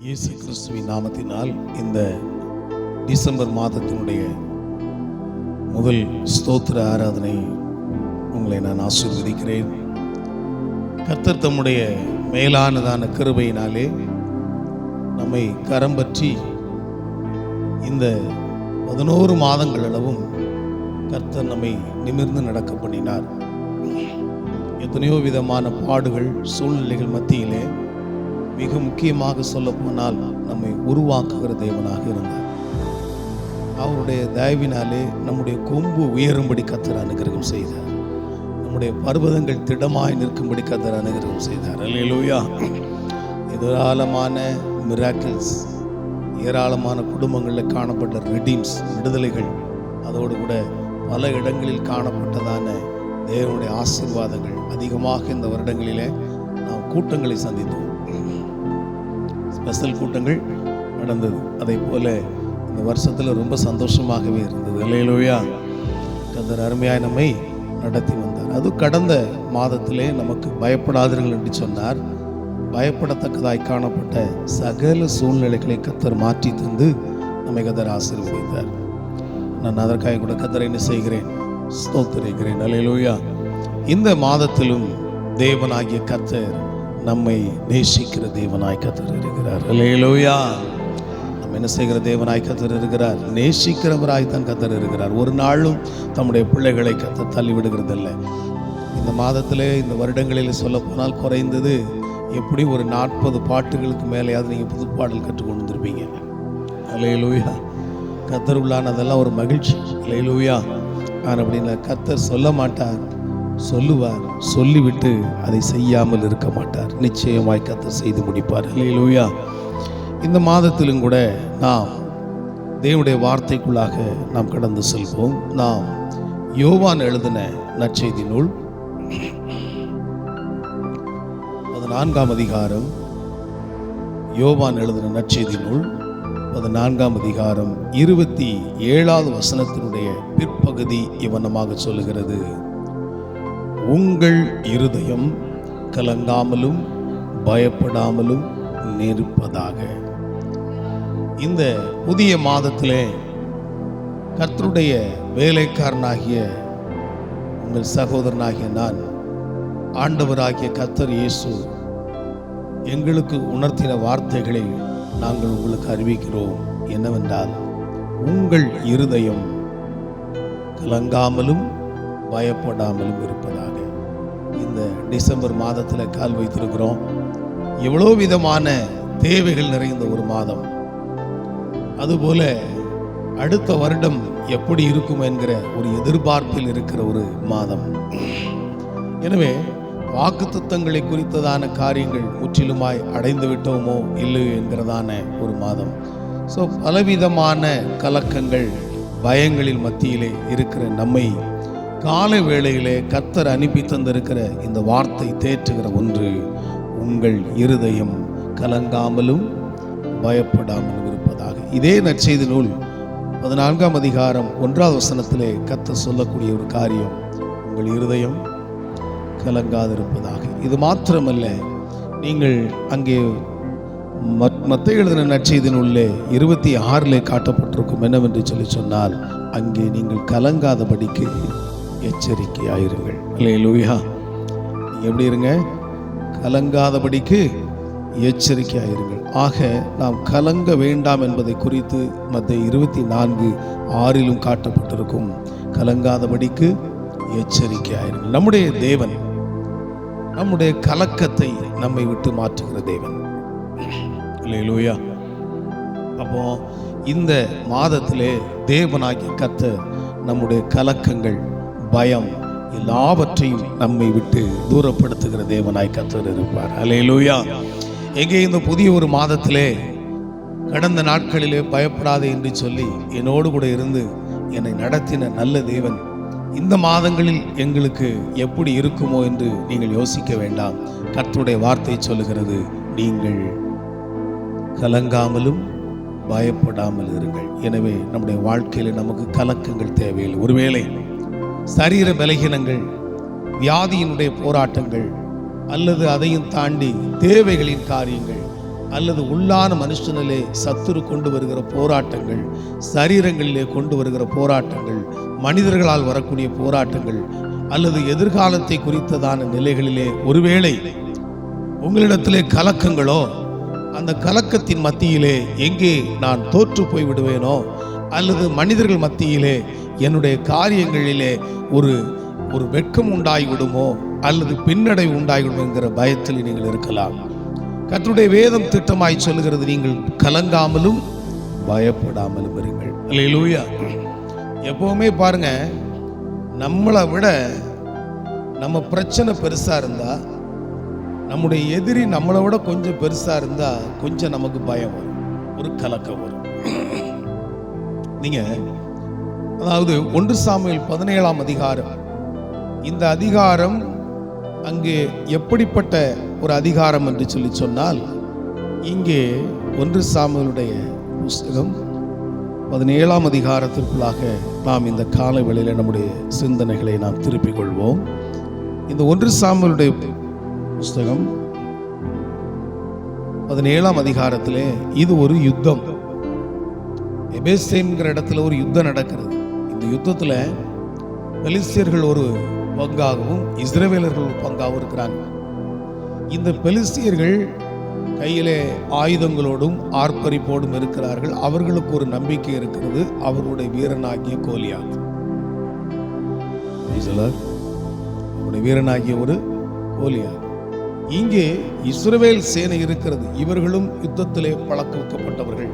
இயேசு கிறிஸ்துவின் நாமத்தினால் இந்த டிசம்பர் மாதத்தினுடைய முதல் ஸ்தோத்திர ஆராதனை உங்களை நான் ஆசீர்வதிக்கிறேன். கர்த்தர் தம்முடைய மேலானதான கிருபையினாலே நம்மை கரம் பற்றி இந்த 11 மாதங்கள் அளவும் கர்த்தர் நம்மை நிமிர்ந்து நடக்க பண்ணினார். எத்தனையோ விதமான பாடுகள் சூழ்நிலைகள் மத்தியிலே மிக முக்கியமாக சொல்ல போனால் நம்மை உருவாக்குகிற தேவனாக இருந்தார். அவருடைய தயவினாலே நம்முடைய கொம்பு உயரும்படி கர்த்தர் அனுகிரகம் செய்தார். நம்முடைய பர்வதங்கள் திடமாய் நிற்கும்படி கர்த்தர் அனுகிரகம் செய்தார். அல்லேலூயா. ஏராளமான மிராக்கிள்ஸ், ஏராளமான குடும்பங்களில் காணப்பட்ட ரெடீம்ஸ், விடுதலைகள், அதோடு கூட பல இடங்களில் காணப்பட்டதான தேவனுடைய ஆசீர்வாதங்கள் அதிகமாக இந்த வருடங்களிலே நாம் கூட்டங்களை சந்தித்தோம். ஸ்பெஷல் கூட்டங்கள் நடந்தது. அதை போல இந்த வருஷத்தில் ரொம்ப சந்தோஷமாகவே இருந்தது. அல்லேலூயா. கர்த்தர் அருமையாய் நம்மை நடத்தி வந்தார். அது கடந்த மாதத்திலே நமக்கு பயப்படாதீர்கள் என்று சொன்னார். பயப்படத்தக்கதாய் காணப்பட்ட சகல சூழ்நிலைகளை கர்த்தர் மாற்றி தந்து நம்மை கர்த்தர் ஆசீர்வதித்தார். நான் அதற்காக கூட கர்த்தரை என்ன செய்கிறேன், ஸ்தோத்திரிக்கிறேன். அல்லேலூயா. இந்த மாதத்திலும் தேவனாகிய கர்த்தர் நம்மை நேசிக்கிற தேவனாய் கர்த்தர் இருக்கிறார். அல்லேலூயா. நம்ம என்ன செய்கிற தேவனாய் கர்த்தர் இருக்கிறார், நேசிக்கிறவராய் தான் கர்த்தர் இருக்கிறார். ஒரு நாளும் தம்முடைய பிள்ளைகளை கர்த்தர் தள்ளி விடுகிறதில்லை. இந்த மாதத்திலே இந்த வருடங்களில் சொல்ல போனால் குறைந்தது எப்படி ஒரு 40 பாட்டுகளுக்கு மேலேயாவது நீங்கள் புது பாடல் கற்றுக்கொண்டு வந்திருப்பீங்க. அல்லேலூயா. கர்த்தர் உள்ளானதெல்லாம் ஒரு மகிழ்ச்சி. அல்லேலூயா. ஆனால் அப்படின்னா கர்த்தர் சொல்ல மாட்டார், சொல்லுவார். சொல்லிவிட்டு அதை செய்யாமல் இருக்க மாட்டார். நிச்சயமாய் கர்த்தர் செய்து முடிப்பார். அல்லேலூயா. இந்த மாதத்திலும் கூட நாம் தேவனுடைய வார்த்தைக்குள்ளாக நாம் கடந்து செல்வோம். நாம் யோவான் எழுதின நற்செய்தி நூல் 14ஆம் அதிகாரம், யோவான் எழுதின நற்செய்தி நூல் 14ஆம் அதிகாரம் 27வது வசனத்தினுடைய பிற்பகுதி இவ்வண்ணமாக சொல்லுகிறது: உங்கள் இருதயம் கலங்காமலும் பயப்படாமலும் நிற்பதாக. இந்த புதிய மாதத்திலே கர்த்தருடைய வேலைக்காரனாகிய உங்கள் சகோதரனாகிய நான், ஆண்டவராகிய கர்த்தர் இயேசு எங்களுக்கு உணர்த்தின வார்த்தைகளை நாங்கள் உங்களுக்கு அறிவிக்கிறோம். என்னவென்றால், உங்கள் இருதயம் கலங்காமலும் பயப்படாமலும் இருப்பதாக. இந்த டிசம்பர் மாதத்தில் கால் வைத்திருக்கிறோம். எவ்வளோ விதமான தேவைகள் நிறைந்த ஒரு மாதம். அதுபோல அடுத்த வருடம் எப்படி இருக்கும் என்கிற ஒரு எதிர்பார்ப்பில் இருக்கிற ஒரு மாதம். எனவே வாக்குத்தத்தங்களை குறித்ததான காரியங்கள் முற்றிலுமாய் அடைந்து விட்டோமோ இல்லையோ என்கிறதான ஒரு மாதம். ஸோ பலவிதமான கலக்கங்கள், பயங்களின் மத்தியிலே இருக்கிற நம்மை காலை வேளையிலே கர்த்தர் அனுப்பி தந்திருக்கிற இந்த வார்த்தை தேற்றுகிற ஒன்று: உங்கள் இருதயம் கலங்காமலும் பயப்படாமலும் இருப்பதாக. இதே நற்செய்தி நூல் 14ஆம் அதிகாரம் 1வது வசனத்திலே கர்த்தர் சொல்லக்கூடிய ஒரு காரியம், உங்கள் இருதயம் கலங்காதிருப்பதாக. இது மாத்திரமல்ல, நீங்கள் அங்கே மத்தேயு எழுதின நற்செய்தி நூலிலே 26 காட்டப்பட்டிருக்கும் என்னவென்று சொன்னால், அங்கே நீங்கள் கலங்காதபடிக்கு எச்சரிக்கையாயிருங்கள். அல்லேலூயா. நீங்கள் எப்படி இருங்க? கலங்காதபடிக்கு எச்சரிக்கையாயிருங்கள். ஆக நாம் கலங்க வேண்டாம் என்பதை குறித்து மத்தேயு 24:6 காட்டப்பட்டிருக்கும். கலங்காதபடிக்கு எச்சரிக்கையாயிருங்கள். நம்முடைய தேவன் நம்முடைய கலக்கத்தை நம்மை விட்டு மாற்றுகிற தேவன். அல்லேலூயா. அப்போ இந்த மாதத்திலே தேவனாகிய கர்த்தர் நம்முடைய கலக்கங்கள், பயம் எல்லாவற்றையும் நம்மை விட்டு தூரப்படுத்துகிற தேவனாய் கர்த்தர் இருப்பார். அல்லேலூயா. எங்கே இந்த புதிய ஒரு மாதத்திலே கடந்த நாட்களிலே பயப்படாதே என்று சொல்லி என்னோடு கூட இருந்து என்னை நடத்தின நல்ல தேவன் இந்த மாதங்களில் எங்களுக்கு எப்படி இருக்குமோ என்று நீங்கள் யோசிக்க வேண்டாம். கர்த்தருடைய வார்த்தை சொல்லுகிறது, நீங்கள் கலங்காமலும் பயப்படாமல் இருங்கள். எனவே நம்முடைய வாழ்க்கையில் நமக்கு கலக்கங்கள் தேவையில்லை. ஒருவேளை சரீர பலகீனங்கள், வியாதியினுடைய போராட்டங்கள், அல்லது அதையும் தாண்டி தேவைகளின் காரியங்கள், அல்லது உள்ளான மனுஷனிலே சத்துரு கொண்டு வருகிற போராட்டங்கள், சரீரங்களிலே கொண்டு வருகிற போராட்டங்கள், மனிதர்களால் வரக்கூடிய போராட்டங்கள், அல்லது எதிர்காலத்தை குறித்ததான நிலைகளிலே ஒருவேளை உங்களிடத்திலே கலக்கங்களோ, அந்த கலக்கத்தின் மத்தியிலே எங்கே நான் தோற்று போய் விடுவேனோ, அல்லது மனிதர்கள் மத்தியிலே என்னுடைய காரியங்களிலே ஒரு வெட்கம் உண்டாகிவிடுமோ, அல்லது பின்னடைவு உண்டாகிவிடும் என்கிற பயத்தில் நீங்கள் இருக்கலாம். கர்த்தருடைய வேதம் திட்டமாய் சொல்லுகிறது, நீங்கள் கலங்காமலும் பயப்படாமலும் இருங்கள். அல்லேலூயா. எப்பவுமே பாருங்க, நம்மளை விட நம்ம பிரச்சனை பெருசா இருந்தா, நம்முடைய எதிரி நம்மளை விட கொஞ்சம் பெருசா இருந்தா கொஞ்சம் நமக்கு பயம் வரும், ஒரு கலக்கம் வரும். நீங்க அதாவது 1 சாமுவேல் 17ஆம் அதிகாரம், இந்த அதிகாரம் அங்கே எப்படிப்பட்ட ஒரு அதிகாரம் என்று சொல்லி சொன்னால், இங்கே 1 சாமுவேலுடைய புஸ்தகம் 17ஆம் அதிகாரத்திற்குள்ளாக நாம் இந்த காலை வேளையில் நம்முடைய சிந்தனைகளை நாம் திருப்பிக் கொள்வோம். இந்த 1 சாமுவேலுடைய புஸ்தகம் 17ஆம் அதிகாரத்திலே இது ஒரு யுத்தம். எபேசேம்ங்கிற இடத்துல ஒரு யுத்தம் நடக்கிறது. இந்த யுத்தத்தில் பெலிஸ்தியர்கள் ஒரு பங்காகவும் இஸ்ரவேலர்கள் ஒரு பங்காகவும் இருக்கிறாங்க. இந்த பெலிஸ்தியர்கள் கையிலே ஆயுதங்களோடும் ஆர்ப்பரிப்போடும் இருக்கிறார்கள். அவர்களுக்கு ஒரு நம்பிக்கை இருக்கிறது, அவர்களுடைய வீரனாகிய கோலியாத், அவருடைய வீரனாகிய ஒரு கோலியாத். இங்கே இஸ்ரவேல் சேனை இருக்கிறது. இவர்களும் யுத்தத்திலே பழக்க வைக்கப்பட்டவர்கள்.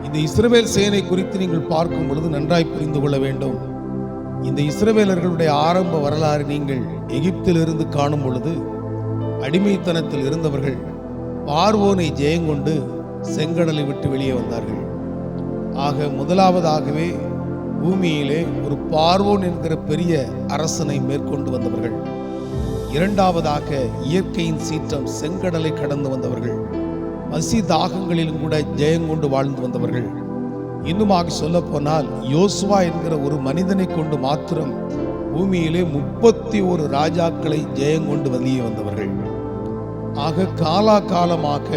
இந்த இஸ்ரவேல் சேனை குறித்து நீங்கள் பார்க்கும் பொழுது நன்றாய் புரிந்து கொள்ள வேண்டும். இந்த இஸ்ரவேலர்களுடைய ஆரம்ப வரலாறு நீங்கள் எகிப்திலிருந்து காணும் பொழுது, அடிமைத்தனத்தில் இருந்தவர்கள் பார்வோனை ஜெயங்கொண்டு செங்கடலை விட்டு வெளியே வந்தார்கள். ஆக முதலாவதாகவே பூமியிலே ஒரு பார்வோன் என்கிற பெரிய அரசனை மேற்கொண்டு வந்தவர்கள். இரண்டாவதாக இயற்கையின் சீற்றம் செங்கடலை கடந்து வந்தவர்கள். பசி தாகங்களிலும் கூட ஜெயங்கொண்டு வாழ்ந்து வந்தவர்கள். இன்னுமாக சொல்ல போனால் யோசுவா என்கிற ஒரு மனிதனை கொண்டு மாத்திரம் பூமியிலே 31 ராஜாக்களை ஜெயங்கொண்டு வெளியே வந்தவர்கள். ஆக காலாகாலமாக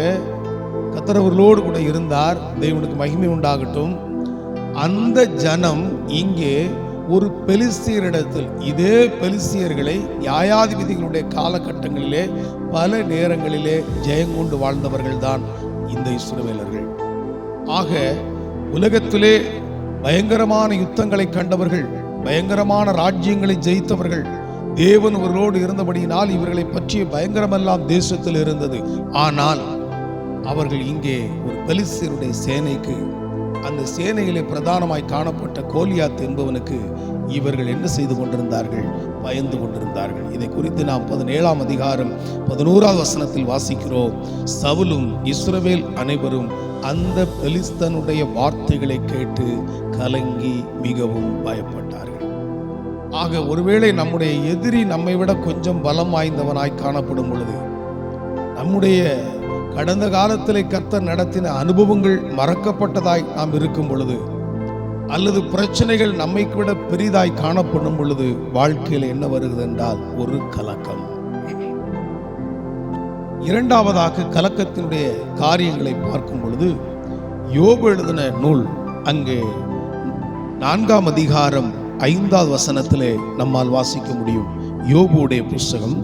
கர்த்தரவர்களோடு கூட இருந்தார். தேவனுக்கு மகிமை உண்டாகட்டும். அந்த ஜனம் இங்கே ஒரு பெலிஸ்தியரிடத்தில், இதே பெலிஸ்தியர்களை நியாயாதிபதிகளுடைய காலகட்டங்களிலே பல நேரங்களிலே ஜெயங்கொண்டு வாழ்ந்தவர்கள் தான் இந்த இஸ்ரவேலர்கள். ஆக உலகத்திலே பயங்கரமான யுத்தங்களை கண்டவர்கள், பயங்கரமான ராஜ்யங்களை ஜெயித்தவர்கள். தேவன் அவர்களோடு இருந்தபடியினால் இவர்களை பற்றிய பயங்கரமெல்லாம் தேசத்தில் இருந்தது. ஆனால் அவர்கள் இங்கே ஒரு பெலிஸ்தியருடைய சேனைக்கு, அந்த சேனையிலே பிரதானமாய் காணப்பட்ட கோலியாத் என்பவனுக்கு இவர்கள் என்ன செய்து கொண்டிருந்தார்கள்? பயந்து கொண்டிருந்தார்கள். இதை குறித்து நாம் 17ஆம் அதிகாரம் 11ஆவது வசனத்தில் வாசிக்கிறோம். சவுலும் இஸ்ரவேல் அனைவரும் அந்த பெலிஸ்தனுடைய வார்த்தைகளை கேட்டு கலங்கி மிகவும் பயப்பட்டார்கள். ஆக ஒருவேளை நம்முடைய எதிரி நம்மை விட கொஞ்சம் பலம் வாய்ந்தவனாய் காணப்படும் பொழுது, நம்முடைய கடந்த காலத்திலே கர்த்தர் நடத்தின அனுபவங்கள் மறக்கப்பட்டதாய் நாம் இருக்கும் பொழுது, அல்லது பிரச்சனைகள் நம்மை விட பெரிதாய் காணப்படும் பொழுது, வாழ்க்கையில் என்ன வருகிறது என்றால் ஒரு கலக்கம். இரண்டாவதாக கலக்கத்தினுடைய காரியங்களை பார்க்கும் பொழுது, யோபு எழுதின நூல் அங்கே 4ஆம் அதிகாரம் 5வது வசனத்திலே நம்மால் வாசிக்க முடியும். யோபுடைய புஸ்தகம்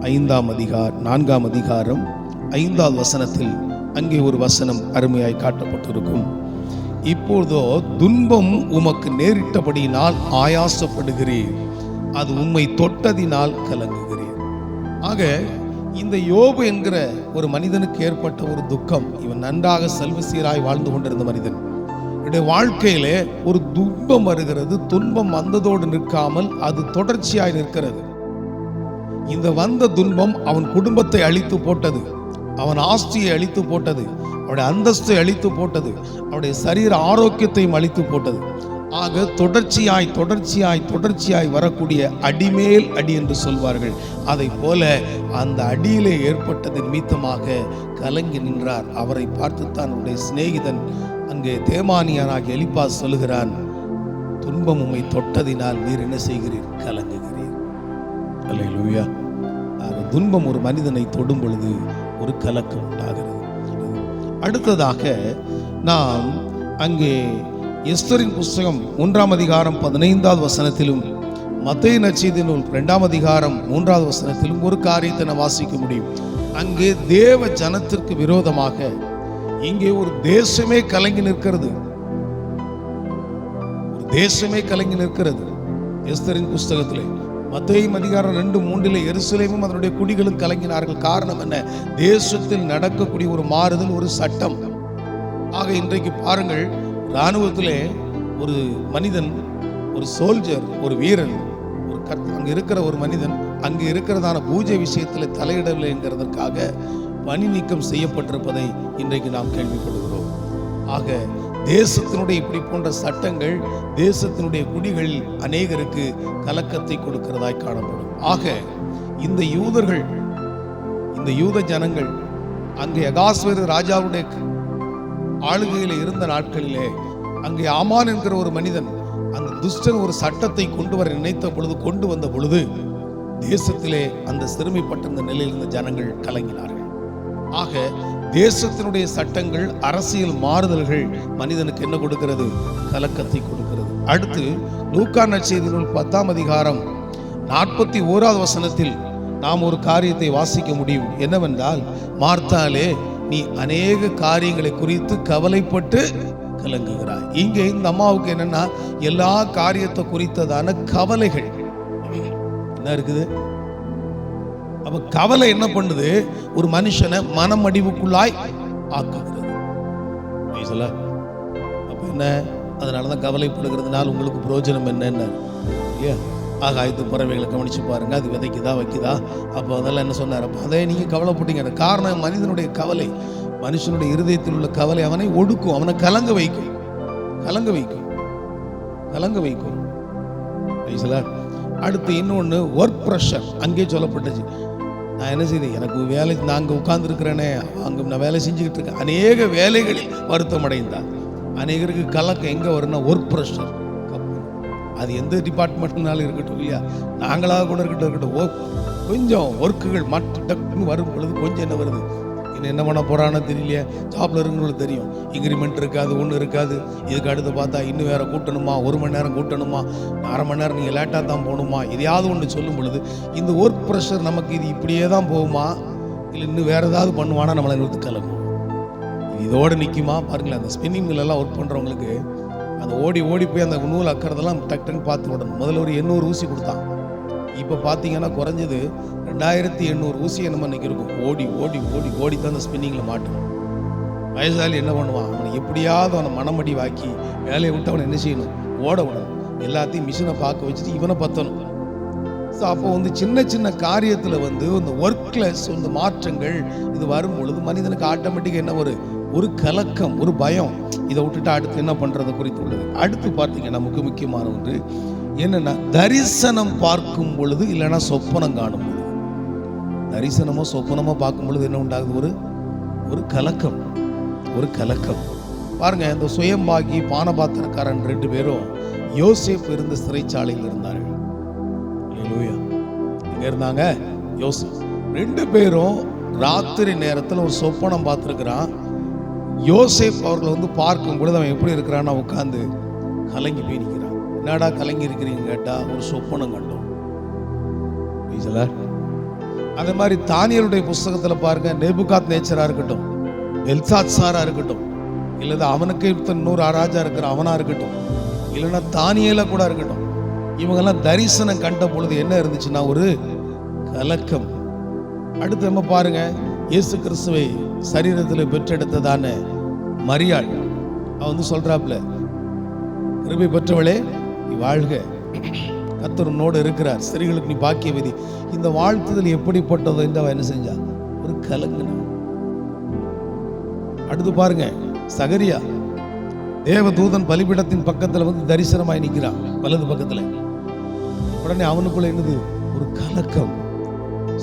4ஆம் அதிகாரம் 5வது வசனத்தில் அங்கே ஒரு வசனம் அருமையாய் காட்டப்பட்டிருக்கும். இப்பொழுதோ துன்பம் உமக்கு நேரிட்டபடியினால் ஆயாசப்படுகிறீர், அது உம்மை தொட்டதினால் கலங்குகிறீர். ஆக இந்த யோபு என்கிற ஒரு மனிதனுக்கு ஏற்பட்ட ஒரு துக்கம். இவன் நன்றாக செல்வசீராய் வாழ்ந்து கொண்டிருந்த மனிதன். இவனுடைய வாழ்க்கையிலே ஒரு துன்பம் வருகிறது. துன்பம் வந்ததோடு நிற்காமல் அது தொடர்ச்சியாய் நிற்கிறது. இந்த வந்த துன்பம் அவன் குடும்பத்தை அழித்து போட்டது, அவன் ஆஸ்தியை அழித்து போட்டது, அவனுடைய அந்தஸ்தை அழித்து போட்டது, அவனுடைய சரீர ஆரோக்கியத்தையும் அழித்து போட்டது. ஆக தொடர்ச்சியாய் வரக்கூடிய அடிமேல் அடி என்று சொல்வார்கள். அதை போல அந்த அடியிலே ஏற்பட்டதன் நிமித்தமாக கலங்கி நின்றார். அவரை பார்த்துத்தான் அவருடைய சிநேகிதன் அங்கே தேமானியனாகிய எலிப்பாஸ் சொல்லுகிறான், துன்பம் உம்மை தொட்டதினால் நீர் என்ன செய்கிறீர்? கலங்குகிறீர். அல்லேலூயா. துன்பம் ஒரு மனிதனை தொடும் பொழுது ஒரு கலக்கம் உண்டாகிறது. அடுத்ததாக நாம் அங்கே எஸ்தரின் புஸ்தகம் 1ஆம் அதிகாரம் 15வது வசனத்திலும் மத்தேயு நற்செய்தி நூல் 2ஆம் அதிகாரம் 3வது வசனத்திலும் ஒரு காரியத்தை நாம் வாசிக்க முடியும். அங்கே தேவ ஜனத்திற்கு விரோதமாக இங்கே ஒரு தேசமே கலங்கி நிற்கிறது. ஒரு தேசமே கலங்கி நிற்கிறது. எஸ்தரின் புஸ்தகத்திலே மத்தேயு அதிகாரம் 2:3 எருசலேமும் அதனுடைய குடிகளும் கலங்கினார்கள். காரணம் என்ன? தேசத்தில் நடக்கக்கூடிய ஒரு மாறுதல், ஒரு சட்டம். ஆக இன்றைக்கு பாருங்கள், இராணுவத்திலே ஒரு மனிதன், ஒரு சோல்ஜர், ஒரு வீரன், ஒரு அங்கே இருக்கிற ஒரு மனிதன் அங்கே இருக்கிறதான பூஜை விஷயத்தில் தலையிடவில்லை என்கிறதற்காக பணி நீக்கம் செய்யப்பட்டிருப்பதை இன்றைக்கு நாம் கேள்விப்படுகிறோம். ஆக தேசத்தினுடைய இப்படி போன்ற சட்டங்கள் தேசத்தினுடைய குடிகளில் அநேகருக்கு கலக்கத்தை கொடுக்கிறதாய் காணப்படும். ஆக இந்த யூதர்கள், இந்த யூத ஜனங்கள் அங்கே அகாஸ்வேரு ராஜாவுடைய ஆளுகையில் இருந்த நாட்களிலே அங்கே ஆமான் என்கிற ஒரு மனிதன் அந்த துஷ்டன் ஒரு சட்டத்தை கொண்டு வர நினைத்த பொழுது, கொண்டு வந்த பொழுது தேசத்திலே அந்த சிறுமைப்பட்டிருந்த நிலையில் இருந்த ஜனங்கள் கலங்கினார்கள். ஆக தேசத்தினுடைய சட்டங்கள், அரசியல் மாறுதல்கள் மனிதனுக்கு என்ன கொடுக்கிறது? கலக்கத்தை கொடுக்கிறது. அடுத்து லூக்கா நற்செய்தி நூல் 10ஆம் அதிகாரம் 41வது வசனத்தில் நாம் ஒரு காரியத்தை வாசிக்க முடியும். என்னவென்றால், மார்த்தாலே நீ அநேக காரியங்களை குறித்து கவலைப்பட்டு கலங்குகிறாய். இங்கே இந்த அம்மாவுக்கு என்னன்னா, எல்லா காரியத்தை குறித்ததான கவலைகள் என்ன இருக்குது. அப்ப கவலை என்ன பண்ணுது? ஒரு மனுஷனை மனமடிவுக்குள்ளாய் ஆக்குகிறது. அப்ப என்ன? அதனாலதான் கவலைப்படுகிறதுனால உங்களுக்கு பிரயோஜனம் என்னன்னு இல்லையா? ஆகாயத்து பறவைகளை கவனிச்சு பாருங்க, அது விதைக்குதா வைக்குதா? அப்போ அதெல்லாம் என்ன சொன்னார்? அப்போ அதை நீங்க கவலைப்பட்டீங்க. காரணம் மனிதனுடைய கவலை, மனுஷனுடைய இருதயத்தில் உள்ள கவலை அவனை ஒடுக்கும், அவனை கலங்க வைக்கும், கலங்க வைக்கும், கலங்க வைக்கும். அடுத்து இன்னொன்று ஒர்க் ப்ரெஷர். அங்கே சொல்லப்பட்டுச்சு. நான் என்ன செய்தேன்? எனக்கு வேலை, நான் அங்கே உட்கார்ந்து இருக்கிறேனே, அங்கே நான் வேலை செஞ்சுக்கிட்டு இருக்கேன். அநேக வேலைகளில் வருத்தம் அடைந்தார். அநேகருக்கு கலக்கம் எங்கே வரும்னா ஒர்க் ப்ரெஷர். அது எந்த டிபார்ட்மெண்ட்னாலும் இருக்கட்டும் இல்லையா, நாங்களாக கூட இருக்கட்டும், கொஞ்சம் ஒர்க்குகள் மற்ற டக்குன்னு வரும் பொழுது கொஞ்சம் என்ன வருது, இன்னும் என்ன பண்ண போகிறான்னு தெரியலையே. ஜாப்ல இருக்கிறவங்களுக்கு தெரியும், இன்க்ரிமெண்ட் இருக்காது, ஒன்றும் இருக்காது. இதுக்கு அடுத்து பார்த்தா இன்னும் வேற கூட்டணுமா, 1 மணி நேரம் கூட்டணுமா, 1/2 மணி நேரம் நீங்கள் லேட்டாக தான் போகணுமா, எதையாவது ஒன்று சொல்லும் பொழுது இந்த ஒர்க் ப்ரெஷர் நமக்கு இது இப்படியே தான் போகுமா, இல்லை இன்னும் வேறு ஏதாவது பண்ணுவானா நம்மளை நிறுத்து கலக்கும். இதோடு நிற்குமா பாருங்களேன். அந்த ஸ்பின்னிங் மில்லெல்லாம் ஒர்க் பண்ணுறவங்களுக்கு அந்த ஓடி ஓடி போய் அந்த நூல் அக்கிறதெல்லாம் டக்குன்னு பார்த்து விடணும். முதல்ல ஒரு 800 ஊசி கொடுத்தான். இப்போ பார்த்தீங்கன்னா குறைஞ்சது 2800 ஊசியை நம்ம இன்னைக்கு இருக்கும். ஓடி ஓடி ஓடி ஓடி தான் அந்த ஸ்பின்னிங்கில் மாட்டணும். வயசாளி என்ன பண்ணுவான்? அவனை எப்படியாவது அவனை மனமடி வாக்கி வேலையை விட்டு அவனை என்ன செய்யணும்? ஓட விடணும். எல்லாத்தையும் மிஷினை பார்க்க வச்சுட்டு இவனை பற்றணும். ஸோ அப்போ சின்ன சின்ன காரியத்தில் இந்த ஒர்க்லெஸ் இந்த மாற்றங்கள் இது வரும் பொழுது மனிதனுக்கு ஆட்டோமேட்டிக்காக என்ன ஒரு கலக்கம், ஒரு பயம். இதை விட்டுட்டு அடுத்து என்ன பண்ணுறது குறித்து உள்ளது. அடுத்து பார்த்தீங்கன்னா முக்கியமான ஒன்று என்னன்னா, தரிசனம் பார்க்கும் பொழுது இல்லைன்னா சொப்பனம் காணும் பொழுது, தரிசனமோ சொப்பனமோ பார்க்கும் பொழுது என்ன உண்டாகுது? ஒரு கலக்கம், ஒரு கலக்கம். பாருங்க, இந்த சுயம்பாகி பானபாத்திரக்காரன் 2 பேரும் யோசேப்பு இருந்த சிறைச்சாலையில் இருந்தார்கள். எங்க இருந்தாங்க? யோசேப்பு. 2 பேரும் ராத்திரி நேரத்தில் ஒரு சொப்பனம் பார்த்துருக்கிறான். யோசேப்பு அவர்களை பார்க்கும் பொழுது அவன் எப்படி இருக்கிறான்னா உட்காந்து கலங்கி போய் நிற்கிறான். என்னடா கலங்கி இருக்கிறீங்க கேட்டா, ஒரு சொப்பனம் கண்டோம். அதே மாதிரி தானியேலுடைய புஸ்தகத்தில் பாருங்க, நேபுகாத் நேச்சரா இருக்கட்டும், பெல்சாத்சாரா இருக்கட்டும், இல்லது அவனுக்கு இன்னொரு ராஜா இருக்கிற அவனா இருக்கட்டும், இல்லைன்னா தானியேலா கூட இருக்கட்டும், இவங்கெல்லாம் தரிசனம் கண்ட பொழுது என்ன இருந்துச்சுன்னா ஒரு கலக்கம். அடுத்து நம்ம பாருங்க, இயேசு கிறிஸ்துவை சரீரத்தில் பெற்றெடுத்ததான மரியாள், அவன் சொல்றாப்ல, கிருபை பெற்றவளே நீ வாழ்க, கர்த்தர் உன்னோடு இருக்கிறார், ஸ்திரீகளுக்கு நீ பாக்கியவதி. இந்த வாழ்த்துதல் எப்படிப்பட்டதோ என்று அவன் என்ன செஞ்சா? ஒரு கலங்கின. அடுத்து பாருங்க, சகரியா தேவதூதன் பலிபீடத்தின் பக்கத்தில் தரிசனமாய் நிற்கிறான், வலது பக்கத்தில். உடனே அவனுக்குள்ள என்னது? ஒரு கலக்கம்.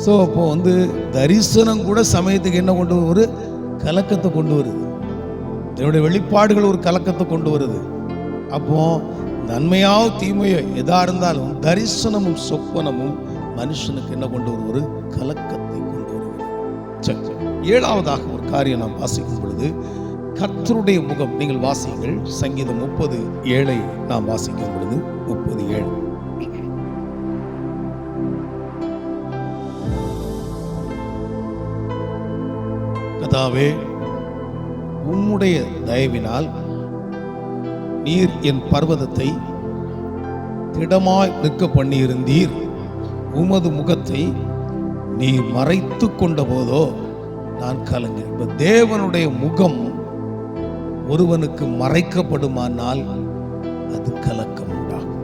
ஸோ அப்போ தரிசனம் கூட சமயத்துக்கு என்ன கொண்டு ஒரு கலக்கத்தை கொண்டு வருது. என்னுடைய வெளிப்பாடுகள் ஒரு கலக்கத்தை கொண்டு வருது. அப்போ நன்மையோ தீமையோ எதா இருந்தாலும் தரிசனமும் சொப்பனமும் மனுஷனுக்கு என்ன கொண்டு வரும்? ஒரு கலக்கத்தை கொண்டு வருகிறது. ஏழாவதாக ஒரு காரியம் நாம் வாசிக்கும் பொழுது கர்த்தருடைய முகம். நீங்கள் வாசியுங்கள், சங்கீதம் 30:7 நாம் வாசிக்கும் பொழுது 30:7. கர்த்தாவே, உம்முடைய தயவினால் நீர் என் பர்வதத்தை திடமாய் நிற்க பண்ணியிருந்தீர். உமது முகத்தை நீர் மறைத்து கொண்ட போதோ நான் கலங்க. இப்ப தேவனுடைய முகம் ஒருவனுக்கு மறைக்கப்படுமானால் அது கலக்கம் உண்டாகும்.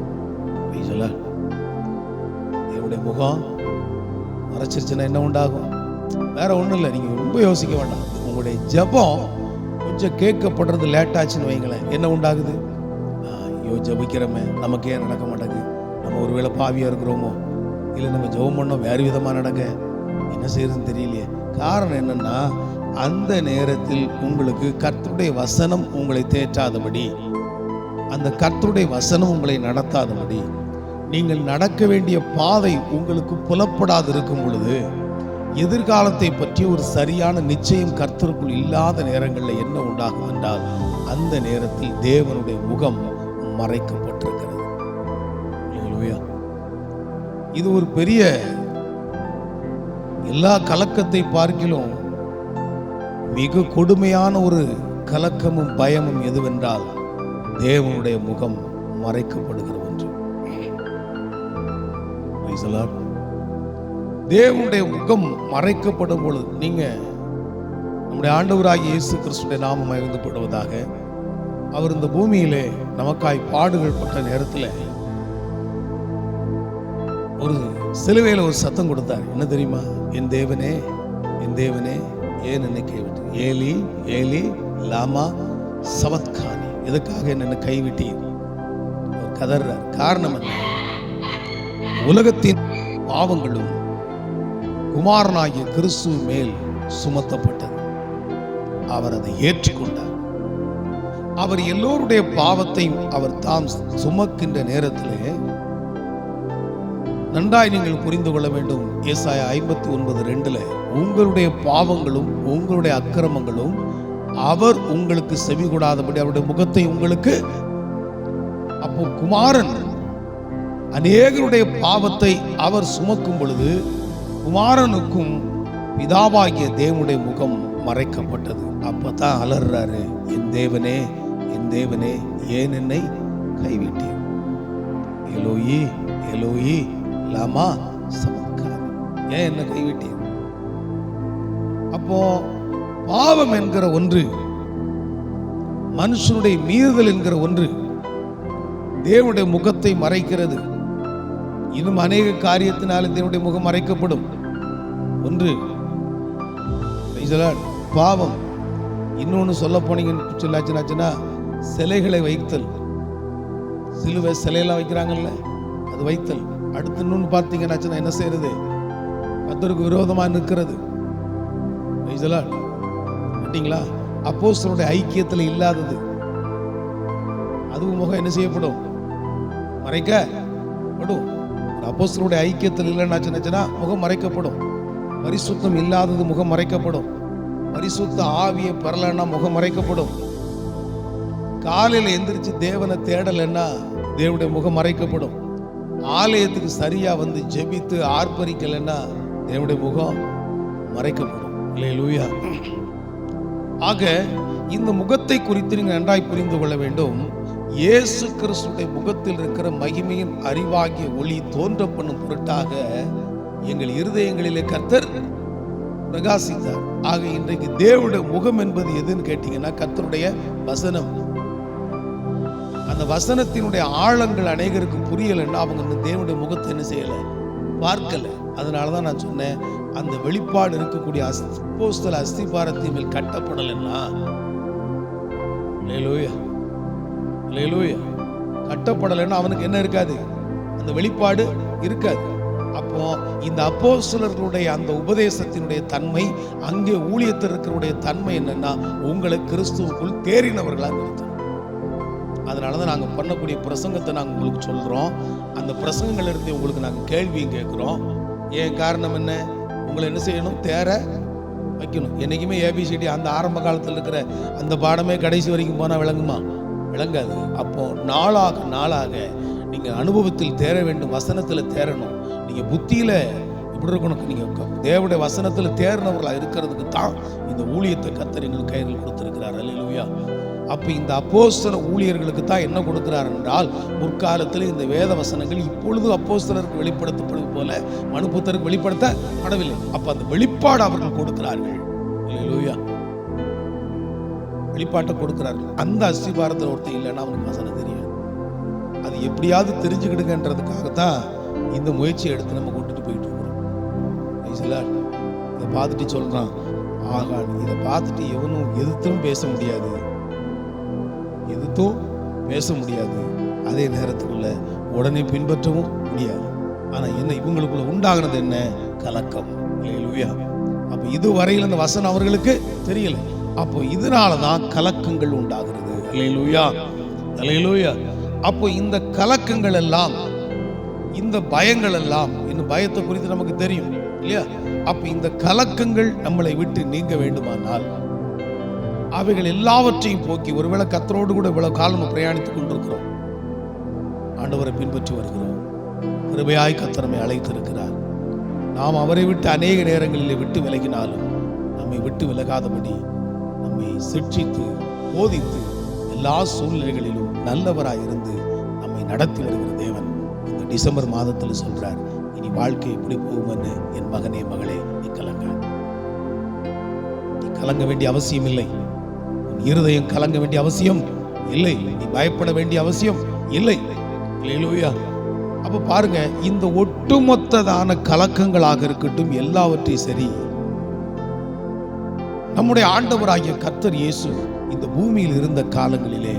தேவனுடைய முகம் மறைச்சிருச்சுன்னா என்ன உண்டாகும்? வேற ஒண்ணும் இல்லை, நீங்க ரொம்ப யோசிக்க வேண்டாம். உங்களுடைய ஜெபம் கொஞ்சம் கேட்கப்படுறது லேட் ஆச்சுன்னு வைங்களேன், என்ன உண்டாகுது? ஐயோ, ஜெபிக்கிறோமே, நமக்கு ஏன் நடக்க மாட்டேங்குது? நம்ம ஒருவேளை பாவியா இருக்கிறோமோ, இல்லை நம்ம ஜெபம் பண்ணோம் வேறு விதமாக நடக்க, என்ன செய்யறதுன்னு தெரியலையே. காரணம் என்னன்னா, அந்த நேரத்தில் உங்களுக்கு கர்த்தருடைய வசனம் உங்களை தேற்றாதபடி, அந்த கர்த்தருடைய வசனம் உங்களை நடத்தாதபடி, நீங்கள் நடக்க வேண்டிய பாதை உங்களுக்கு புலப்படாது இருக்கும் பொழுது, எதிர்காலத்தை பற்றி ஒரு சரியான நிச்சயம் கர்த்தருக்குள் இல்லாத நேரங்களில் என்ன உண்டாகும் என்றால், அந்த நேரத்தில் தேவனுடைய முகம் மறைக்கப்பட்டிருக்கிறது. இது ஒரு பெரிய, எல்லா கலக்கத்தை பார்க்கிலும் மிக கொடுமையான ஒரு கலக்கமும் பயமும் எதுவென்றால் தேவனுடைய முகம் மறைக்கப்படுகிற ஒன்று. தேவனுடைய முகம் மறைக்கப்படும் பொழுது, நீங்க நம்முடைய ஆண்டவராகிய இயேசு கிறிஸ்துவின் நாமம் மகிமைப்படுவதாக, அவர் இந்த பூமியிலே நமக்காய் பாடுகள் பட்ட நேரத்தில் ஒரு சிலுவையில் ஒரு சத்தம் கொடுத்தார். என்ன தெரியுமா? என் தேவனே, என் தேவனே, ஏன் என்னை கைவிட்டு, ஏலி ஏலி லாமா சபத்கானி, எதுக்காக என்னை கைவிட்டீர்? அவர் கதறார். காரணம் என்ன? உலகத்தின் பாவங்களும் குமாரனாகிய கிறிஸ்து மேல் சுமத்தப்பட்டது. அவர் அதை ஏற்றுக்கொண்டார். அவர் எல்லோருடைய பாவத்தையும் அவர் தாம் சுமக்கின்ற நேரத்திலே நன்றாய் நீங்கள் புரிந்து கொள்ள வேண்டும். ஏசாயா 59:2 உங்களுடைய பாவங்களும் உங்களுடைய அக்கிரமங்களும் அவர் உங்களுக்கு செவி கொடாதபடி அவருடைய முகத்தை உங்களுக்கு, அப்போ குமாரன் அநேகருடைய பாவத்தை அவர் சுமக்கும் பொழுது குமாரனுக்கும் பிதாவாகிய தேவனுடைய முகம் மறைக்கப்பட்டது. அப்பதான் அலறாரு, என் தேவனே, என் தேவனே, ஏன் என்னை கைவிட்டீர்? எலோயி எலோயி லாமா சபத்கானி, ஏன் என்னை கைவிட்டீர்? அப்போ பாவம் என்கிற ஒன்று, மனுஷனுடைய மீறுதல் என்கிற ஒன்று தேவனுடைய முகத்தை மறைக்கிறது. இன்னும் அநேக காரியத்தினாலும் தேவனுடைய முகம் மறைக்கப்படும். ஒன்று பாவம். இன்னொன்று சொல்ல போனீங்கன்னு சொல்லாச்சுன்னா சிலைகளை வைத்தல். சிலுவை சிலையெல்லாம் வைக்கிறாங்கல்ல, அது வைத்தல். அடுத்து இன்னொன்று பார்த்தீங்கன்னா என்ன செய்யறது? கர்த்தருக்கு விரோதமா நிற்கிறது. கேட்டீங்களா? அப்போஸ்தலருடைய ஐக்கியத்தில் இல்லாதது, அதுவும் முகம் என்ன செய்யப்படும்? மறைக்கப்படும். அப்போஸ்தலருடைய ஐக்கியத்தில் இல்லைன்னாச்சுன்னா முகம் மறைக்கப்படும். பரிசுத்தம் இல்லாதது முகம் மறைக்கப்படும். பரிசுத்த ஆவியை பெறலன்னா முகம் மறைக்கப்படும். காலையில் எந்திரிச்சு தேவனை தேடலைன்னா தேவனுடைய முகம் மறைக்கப்படும். ஆலயத்துக்கு சரியா வந்து ஜெபித்து ஆர்ப்பரிக்கலைன்னா தேவனுடைய முகம் மறைக்கப்படும். அல்லேலூயா. ஆக இந்த முகத்தை குறித்து நீங்கள் நன்றாய் புரிந்து கொள்ள வேண்டும். இயேசு கிறிஸ்துடைய முகத்தில் இருக்கிற மகிமையின் அறிவாகிய ஒளி தோன்ற பண்ணும் பொருட்டாக எங்கள் இருதயங்களிலே கர்த்தர் பிரகாசித்தார். ஆக இன்றைக்கு தேவனுடைய முகம் என்பது எதுன்னு கேட்டீங்கன்னா கர்த்தருடைய வசனம். அந்த வசனத்தினுடைய ஆழங்கள் அநேகருக்கு புரியலைன்னா அவங்க தேவனுடைய முகத்தை என்ன செய்யல, பார்க்கல. அதனாலதான் நான் சொன்னேன், அந்த வெளிப்பாடு இருக்கக்கூடிய அப்போஸ்தல அஸ்திபாரத்தின் மேல் கட்டப்படலைன்னா கட்டப்படலைன்னா அவனுக்கு என்ன இருக்காது? அந்த வெளிப்பாடு இருக்காது. அப்போ இந்த அப்போஸ்தலர்களுடைய அந்த உபதேசத்தினுடைய தன்மை, அங்கே ஊழியத்தில் இருக்கிறவருடைய தன்மை என்னன்னா, உங்களை கிறிஸ்துவுக்குள் தேறினவர்களாக நிறுத்தும். அதனாலதான் நாங்கள் பண்ணக்கூடிய பிரசங்கத்தை நாங்கள் உங்களுக்கு சொல்றோம். அந்த பிரசங்கங்கள் இருந்து உங்களுக்கு நாங்கள் கேள்வியும் கேட்கிறோம். ஏன் காரணம் என்ன? உங்களை என்ன செய்யணும்? தேற வைக்கணும். என்றைக்குமே ஏபிசிடி அந்த ஆரம்ப காலத்தில் இருக்கிற அந்த பாடமே கடைசி வரைக்கும் போனால் விளங்குமா? விளங்காது. அப்போ நாளாக நாளாக நீங்கள் அனுபவத்தில் தேர வேண்டும், வசனத்தில் தேரணும். நீங்கள் புத்தியில் இப்படி இருக்கணும். நீங்கள் தேவனுடைய வசனத்தில் தேர்னவர்களாக இருக்கிறதுக்கு தான் இந்த ஊழியத்தை கர்த்தர் எங்களுக்கு கையில் கொடுத்திருக்கிறார். அல்லேலூயா. அப்போ இந்த அப்போஸ்தல ஊழியர்களுக்கு தான் என்ன கொடுக்கிறார் என்றால், முற்காலத்தில் இந்த வேத வசனங்கள் இப்பொழுது அப்போஸ்தலருக்கு வெளிப்படுத்தப்படுவது போல மனுபுத்தருக்கு வெளிப்படுத்தப்படவில்லை. அப்போ அந்த வெளிப்பாடு அவர்கள் கொடுக்கிறார்கள். அல்லேலூயா. வெளிப்பாட்டை கொடுக்கிறார்கள். அந்த அஸ்திபாரத்தில் ஒருத்தர் இல்லைன்னா அவனுக்கு வசனம் தெரியாது. அது எப்படியாவது தெரிஞ்சுக்கிடுங்கன்றதுக்காகத்தான் இந்த முயற்சியை எடுத்து நம்ம கொண்டுட்டு போயிட்டு இருக்கிறோம். இதை பார்த்துட்டு சொல்றான், ஆகா இதை பார்த்துட்டு எவனும் எதிர்த்தும் பேச முடியாது, எதிர்த்தும் பேச முடியாது, அதே நேரத்துக்குள்ள உடனே பின்பற்றவும் முடியாது. ஆனா என்ன இவங்களுக்குள்ள உண்டாகிறது என்ன? கலக்கம். அல்லேலூயா. அப்ப இதுவரையில் அந்த வசனம் அவர்களுக்கு தெரியல. அப்போ இதனாலதான் கலக்கங்கள் உண்டாகிறது. அல்லேலூயா, அல்லேலூயா. அப்போ இந்த கலக்கங்கள் எல்லாம், இந்த பயங்கள் எல்லாம், இந்த பயத்தை குறித்து நமக்கு தெரியும் இல்லையா? அப்ப இந்த கலக்கங்கள் நம்மளை விட்டு நீங்க வேண்டுமானால் அவைகள் எல்லாவற்றையும் போக்கி, ஒருவேளை கர்த்தரோடு கூட இவ்வளவு காலம் பிரயாணித்துக் கொண்டிருக்கிறோம், ஆண்டவரை பின்பற்றி வருகிறோம், கிருபையாய் கர்த்தர் நம்மை அழைத்திருக்கிறார். நாம் அவரை விட்டு அநேக நேரங்களில் விட்டு விலகினாலும் நம்மை விட்டு விலகாதபடி நம்மை சிட்சித்து போதித்து எல்லா சூழ்நிலைகளிலும் நல்லவராய் இருந்து நம்மை நடத்தி வருகிற தேவன் இந்த டிசம்பர் மாதத்தில் சொல்றார், இனி வாழ்க்கை எப்படி போகும்னு என் மகனே மகளே நீ கலங்க வேண்டிய அவசியம் இல்லை. உன் இருதயம் கலங்க வேண்டிய அவசியம் இல்லை. நீ பயப்பட வேண்டிய அவசியம் இல்லை. அல்லேலூயா. அப்ப பாருங்க, இந்த ஒட்டுமொத்ததான கலக்கங்களாக இருக்கட்டும், எல்லாவற்றையும் சரி, நம்முடைய ஆண்டவராகிய கர்த்தர் இயேசு இந்த பூமியில் இருந்த காலங்களிலே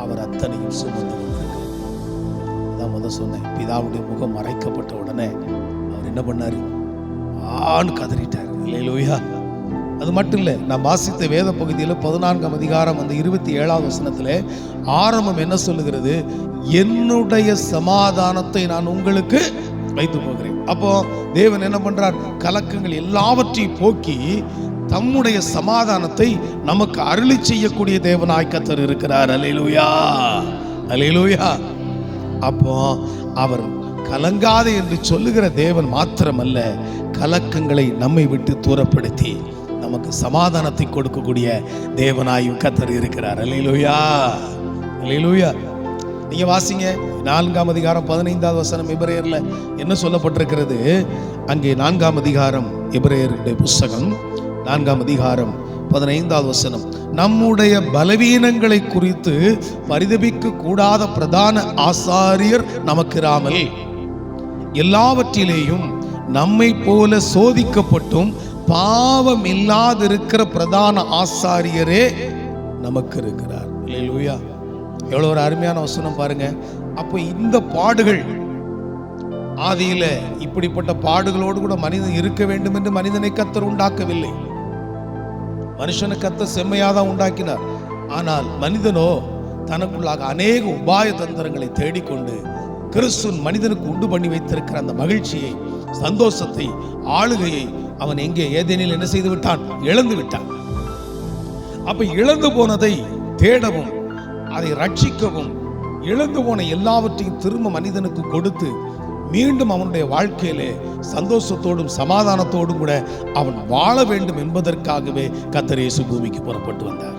அவர் அத்தனையும் சுமந்து கொண்டிருக்கிறார். அதான் முதல் சொன்னேன், பிதாவுடைய முகம் மறைக்கப்பட்ட உடனே அவர் என்ன பண்ணாரு? கதறிட்டார். அல்லேலூயா. அது மட்டும் இல்லை, நான் வாசித்த வேத பகுதியில் 14ஆம் அதிகாரம் அந்த 27ஆவது வசனத்தில் ஆரம்பம் என்ன சொல்லுகிறது? என்னுடைய சமாதானத்தை நான் உங்களுக்கு வைத்து போகிறேன். அப்போ தேவன் என்ன பண்றார்? கலக்கங்கள் எல்லாவற்றையும் போக்கி தம்முடைய சமாதானத்தை நமக்கு அருளி செய்யக்கூடிய தேவனாய் கர்த்தர் இருக்கிறார். அல்லேலூயா, அல்லேலூயா. அப்போ அவர் கலங்காதே என்று சொல்லுகிற தேவன் மாத்திரமல்ல, கலக்கங்களை நம்மை விட்டு தூரப்படுத்தி நமக்கு சமாதானத்தை கொடுக்கக்கூடிய தேவனாயும் கர்த்தர் இருக்கிறார். அல்லேலூயா, அல்லேலூயா. நீங்க வாசிங்க 4ஆம் அதிகாரம் 15ஆவது வசனம் எபிரேயர்ல என்ன சொல்லப்பட்டிருக்கிறது? அங்கே 4ஆம் அதிகாரம் எபிரேயருடைய புஸ்தகம் 4ஆம் அதிகாரம் 15ஆவது வசனம், நம்முடைய பலவீனங்களை குறித்து பரிதபிக்க கூடாத பிரதான ஆசாரியர் நமக்கிராமல் எல்லாவற்றிலேயும் நம்மை போல சோதிக்கப்பட்டும் பாவம் இல்லாதிருக்கிற பிரதான ஆசாரியரே நமக்கு இருக்கிறார். அல்லேலூயா. எவ்வளவு ஒரு அருமையான வசனம் பாருங்க. அப்போ இந்த பாடுகள், ஆதியில இப்படிப்பட்ட பாடுகளோடு கூட மனிதன் இருக்க வேண்டும் என்று மனிதனை கர்த்தர் உண்டாக்கவில்லை. மனுஷனை கர்த்தர் செம்மையாதான் உண்டாக்கினார். ஆனால் மனிதனோ தனக்குள்ளாக அநேக உபாய தந்திரங்களை தேடிக்கொண்டு கிறிஸ்து மனிதனுக்கு உண்டு பண்ணி வைத்திருக்கிற அந்த மகிழ்ச்சியை, சந்தோஷத்தை, ஆளுகையை அவன் எங்கே ஏதேனில் என்ன செய்து விட்டான்? இழந்து விட்டான். அப்ப இழந்து போனதை தேடவும், அதை ரட்சிக்கவும், இழந்து போன எல்லாவற்றையும் திரும்ப மனிதனுக்கு கொடுத்து மீண்டும் அவனுடைய வாழ்க்கையிலே சந்தோஷத்தோடும் சமாதானத்தோடும் கூட அவன் வாழ வேண்டும் என்பதற்காகவே கர்த்தர் இயேசு பூமிக்கு புறப்பட்டு வந்தார்.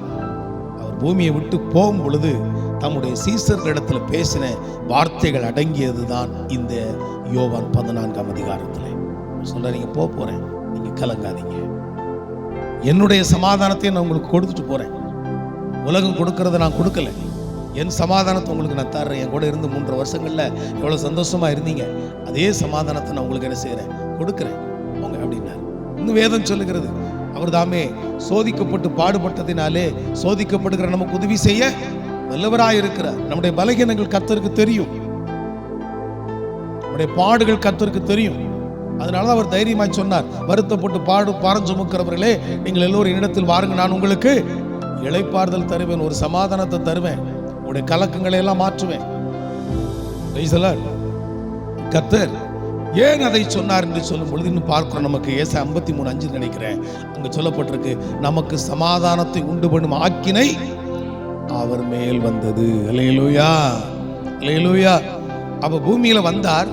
அவர் பூமியை விட்டு போகும் பொழுது தம்முடைய சீசர்களிடத்தில் பேசின வார்த்தைகள் அடங்கியதுதான் இந்த யோவான் 14ஆம் அதிகாரத்தில் சொல்ற, நீங்க போறேன், நீங்க கலங்காதீங்க, என்னுடைய சமாதானத்தை நான் உங்களுக்கு கொடுத்துட்டு போறேன். உலகம் கொடுக்கறத நான் கொடுக்கல, என் சமாதானத்தை உங்களுக்கு நான் தர்றேன். என் கூட இருந்து 3 வருஷங்கள்ல எவ்வளவு சந்தோஷமா இருந்தீங்க, அதே சமாதானத்தை நான் உங்களுக்கு என்ன செய்யறேன்? கொடுக்கிறேன் போங்க அப்படின்னாரு. இன்னும் வேதம் சொல்லுகிறது, அவர் தாமே சோதிக்கப்பட்டு பாடுபட்டதினாலே சோதிக்கப்படுகிற நமக்கு உதவி செய்ய வல்லவராய் இருக்கிறார். நம்முடைய பலகீனங்கள் கர்த்தருக்கு தெரியும், நம்முடைய பாடுகள் கர்த்தருக்கு தெரியும். அதனால அவர் தைரியமாய் சொன்னார், வருத்தப்பட்டு பாரம் சுமக்கிறவர்களே நீங்கள் எல்லோரும் என்னிடத்தில் வாருங்க, நான் உங்களுக்கு இளைப்பாறுதல் தருவேன், ஒரு சமாதானத்தை தருவேன், உங்களுடைய கலக்கங்களை எல்லாம் மாற்றுவேன். கர்த்தர் ஏன் அதை சொன்னார் என்று சொல்லும் பொழுது இன்னும் பார்க்கிறோம். நமக்கு ஏசாயா 53:5 நினைக்கிறேன், அங்கு சொல்லப்பட்டிருக்கு, நமக்கு சமாதானத்தை உண்டு பண்ணும் ஆக்கினை அவர் மேல் வந்தது. அல்லேலூயா, அல்லேலூயா. அப்ப பூமியில வந்தார்.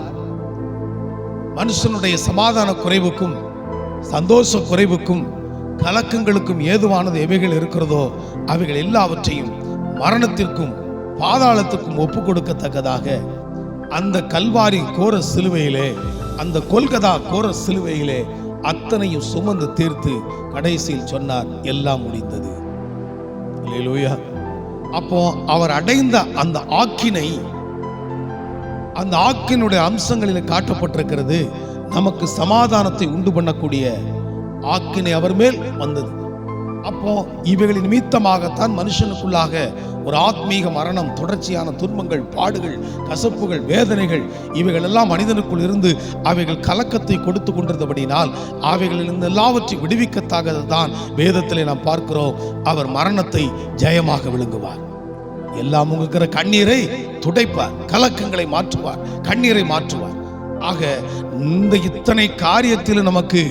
மனுஷனுடைய சமாதான குறைவுக்கும் சந்தோஷ குறைவுக்கும் கலக்கங்களுக்கும் ஏதுவானது எவைகள் இருக்கிறதோ அவைகள் எல்லாவற்றையும் மரணத்திற்கும் பாதாளத்துக்கும் ஒப்பு கொடுக்கத்தக்கதாக அந்த கல்வாரி கோர சிலுவையிலே, அந்த கொல்கதா கோர சிலுவையிலே அத்தனையும் சுமந்து தீர்த்து கடைசியில் சொன்னார், எல்லாம் முடிந்தது. அல்லேலூயா. அப்போ அவர் அடைந்த அந்த ஆக்கினை, அந்த ஆக்கினுடைய அம்சங்களில் காட்டப்பட்டிருக்கிறது. நமக்கு சமாதானத்தை உண்டு பண்ணக்கூடிய ஆக்கினை அவர் மேல் வந்தது. அப்போ இவைகளின் நிமித்தமாகத்தான் மனுஷனுக்குள்ளாக ஒரு ஆத்மீக மரணம், தொடர்ச்சியான துன்பங்கள், பாடுகள், கசப்புகள், வேதனைகள் இவைகள் எல்லாம் மனிதனுக்குள் இருந்து அவைகள் கலக்கத்தை கொடுத்து கொண்டிருந்தபடினால் அவைகளிலிருந்து எல்லாவற்றையும் விடுவிக்கத்தான் வேதத்திலே நாம் பார்க்கிறோம், அவர் மரணத்தை ஜெயமாக விழுங்குவார். எல்லாம் இருக்கிற கண்ணீரை துடைப்பார், கலக்கங்களை மாற்றுவார், கண்ணீரை மாற்றுவார். ஆக இந்த இத்தனை காரியத்தில் நமக்கு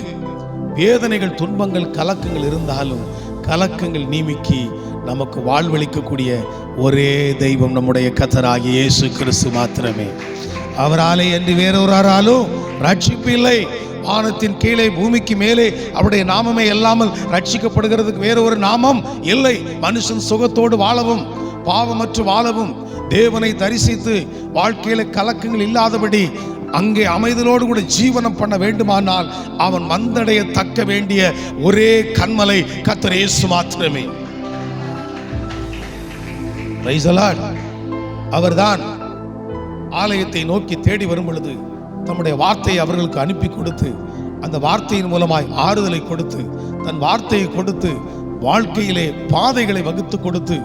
வேதனைகள், துன்பங்கள், கலக்கங்கள் இருந்தாலும் கலக்கங்கள் நீக்கி நமக்கு வாழ்வளிக்கக்கூடிய ஒரே தெய்வம் நம்முடைய கர்த்தராகிய இயேசு கிறிஸ்து மாத்திரமே. அவராலே என்று வேறொருவராலும் ரட்சிப்பு இல்லை. வானத்தின் கீழே பூமிக்கு மேலே அவருடைய நாமமே இல்லாமல் ரட்சிக்கப்படுகிறதுக்கு வேற ஒரு நாமம் இல்லை. மனுஷன் சுகத்தோடு வாழவும் பாவமற்று வாழவும் தேவனை தரிசித்து வாழ்க்கையில கலக்கங்கள் இல்லாதபடி அங்கே அமைதலோடு கூட ஜீவனம் பண்ண வேண்டுமானால் அவன் வந்தடைய தக்க வேண்டிய ஒரே கன்மலை கர்த்தர் இயேசு மாத்திரமே. Praise the Lord. அவர்தான் ஆலயத்தை நோக்கி தேடி வரும் பொழுது தம்முடைய வார்த்தையை அவர்களுக்கு அனுப்பி கொடுத்து, அந்த வார்த்தையின் மூலமாய் ஆறுதலை கொடுத்து, தன் வார்த்தையை கொடுத்து, வாழ்க்கையிலே பாதைகளை வகுத்து கொடுத்து,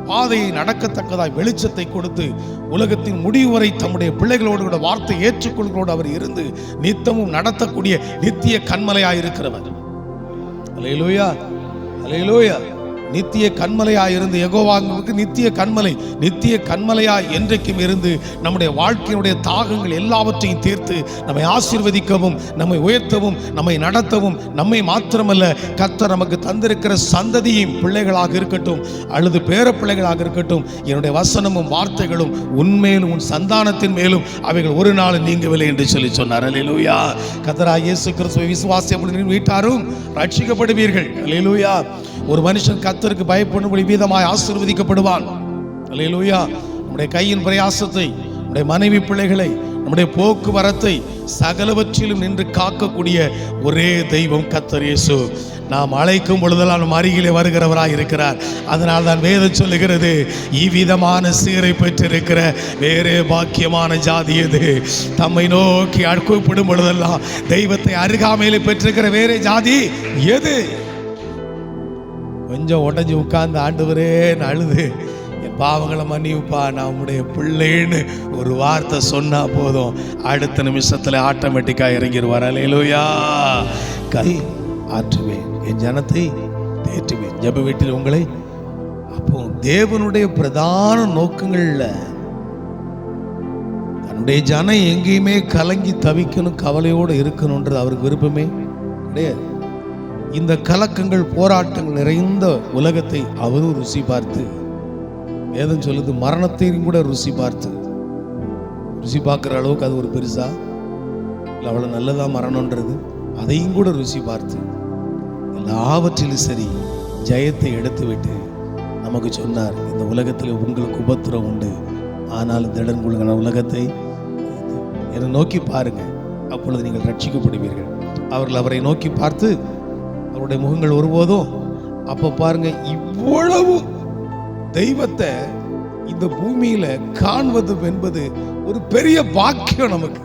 பாதையை நடக்கத்தக்கதாய் வெளிச்சத்தை கொடுத்து, உலகத்தின் முடிவு வரை தம்முடைய பிள்ளைகளோடு கூட வார்த்தை ஏற்றுக்கொள்களோடு அவர் இருந்து நித்தமும் நடத்தக்கூடிய நித்திய கன்மலையாயிருக்கிறவர். அல்லேலூயா, அல்லேலூயா. நித்திய கன்மலையாய் இருந்து யெகோவாவுக்கு நித்திய கன்மலை, நித்திய கன்மலையாய் என்றைக்கும் இருந்து நம்முடைய வாழ்க்கையினுடைய தாகங்கள் எல்லாவற்றையும் தீர்த்து நம்மை ஆசீர்வதிக்கவும், நம்மை உயர்த்தவும், நம்மை நடத்தவும், நம்மை மாத்திரமல்ல கர்த்தர் நமக்கு தந்திருக்கிற சந்ததியும் பிள்ளைகளாக இருக்கட்டும் அல்லது பேர பிள்ளைகளாக இருக்கட்டும், என்னுடைய வசனமும் வார்த்தைகளும் உன்மேலும் உன் சந்தானத்தின் மேலும் அவைகள் ஒரு நாள் நீங்கவில்லை என்று சொல்லி சொன்னார். அல்லேலூயா. கர்த்தராகிய இயேசு கிறிஸ்துவை விசுவாசியும் வீட்டாரும் ரட்சிக்கப்படுவீர்கள். அல்லேலூயா. ஒரு மனுஷன் கர்த்தருக்கு பயப்படும்படி விதமாய் ஆசீர்வதிக்கப்படுவான். அல்லேலூயா. நம்முடைய கையின் பிரயாசத்தை, நம்முடைய மனைவி பிள்ளைகளை, நம்முடைய போக்குவரத்தை சகலவற்றிலும் நின்று காக்கக்கூடிய ஒரே தெய்வம் கர்த்தர் இயேசு. நாம் அழைக்கும் பொழுதெல்லாம் நம் அருகிலே வருகிறவராய் இருக்கிறார். அதனால் தான் வேதம் சொல்லுகிறது, இவ்விதமான சீரை பெற்றிருக்கிற வேறே பாக்கியமான ஜாதி எது? தம்மை நோக்கி கூப்பிடும் பொழுதெல்லாம் தெய்வத்தை அருகாமையிலே பெற்றிருக்கிற வேறே ஜாதி எது? கொஞ்சம் உடஞ்சி உட்கார்ந்து ஆண்டவரே அழுது என் பாவங்களை மன்னிப்பா, நான் உம்முடைய பிள்ளைன்னு ஒரு வார்த்தை சொன்னா போதும், அடுத்த நிமிஷத்துல ஆட்டோமேட்டிக்கா இறங்கிடுவார். அல்லேலூயா. கை ஆற்றுவேன், என் ஜனத்தை தேற்றுவேன், ஜெப வீட்டில் உங்களை. அப்போ தேவனுடைய பிரதான நோக்கங்கள்ல தன்னுடைய ஜனம் எங்கேயுமே கலங்கி தவிக்கணும், கவலையோடு இருக்கணும்ன்றது அவருக்கு விருப்பமே கிடையாது. இந்த கலக்கங்கள், போராட்டங்கள் நிறைந்த உலகத்தை அவரும் ருசி பார்த்து, வேதம் சொல்லுது மரணத்தையும் கூட ருசி பார்த்து, ருசி பார்க்குற அளவுக்கு அது ஒரு பெருசா இல்லை, அவ்வளோ நல்லதா மரணம்ன்றது, அதையும் கூட ருசி பார்த்து எல்லாவற்றிலும் சரி ஜெயத்தை எடுத்து விட்டு நமக்கு சொன்னார், இந்த உலகத்தில் உங்களுக்கு உபத்திரம் உண்டு, ஆனால் திடன் கொள்ளுங்க உலகத்தை என்னை நோக்கி பாருங்க, அப்பொழுது நீங்கள் ரட்சிக்கப்படுவீர்கள். அவர்கள் அவரை நோக்கி பார்த்து அவருடைய முகங்கள் ஒருபோதும், அப்ப பாருங்க இவ்வளவு தெய்வத்தை இந்த பூமியில காண்பது என்பது ஒரு பெரிய பாக்கியம் நமக்கு.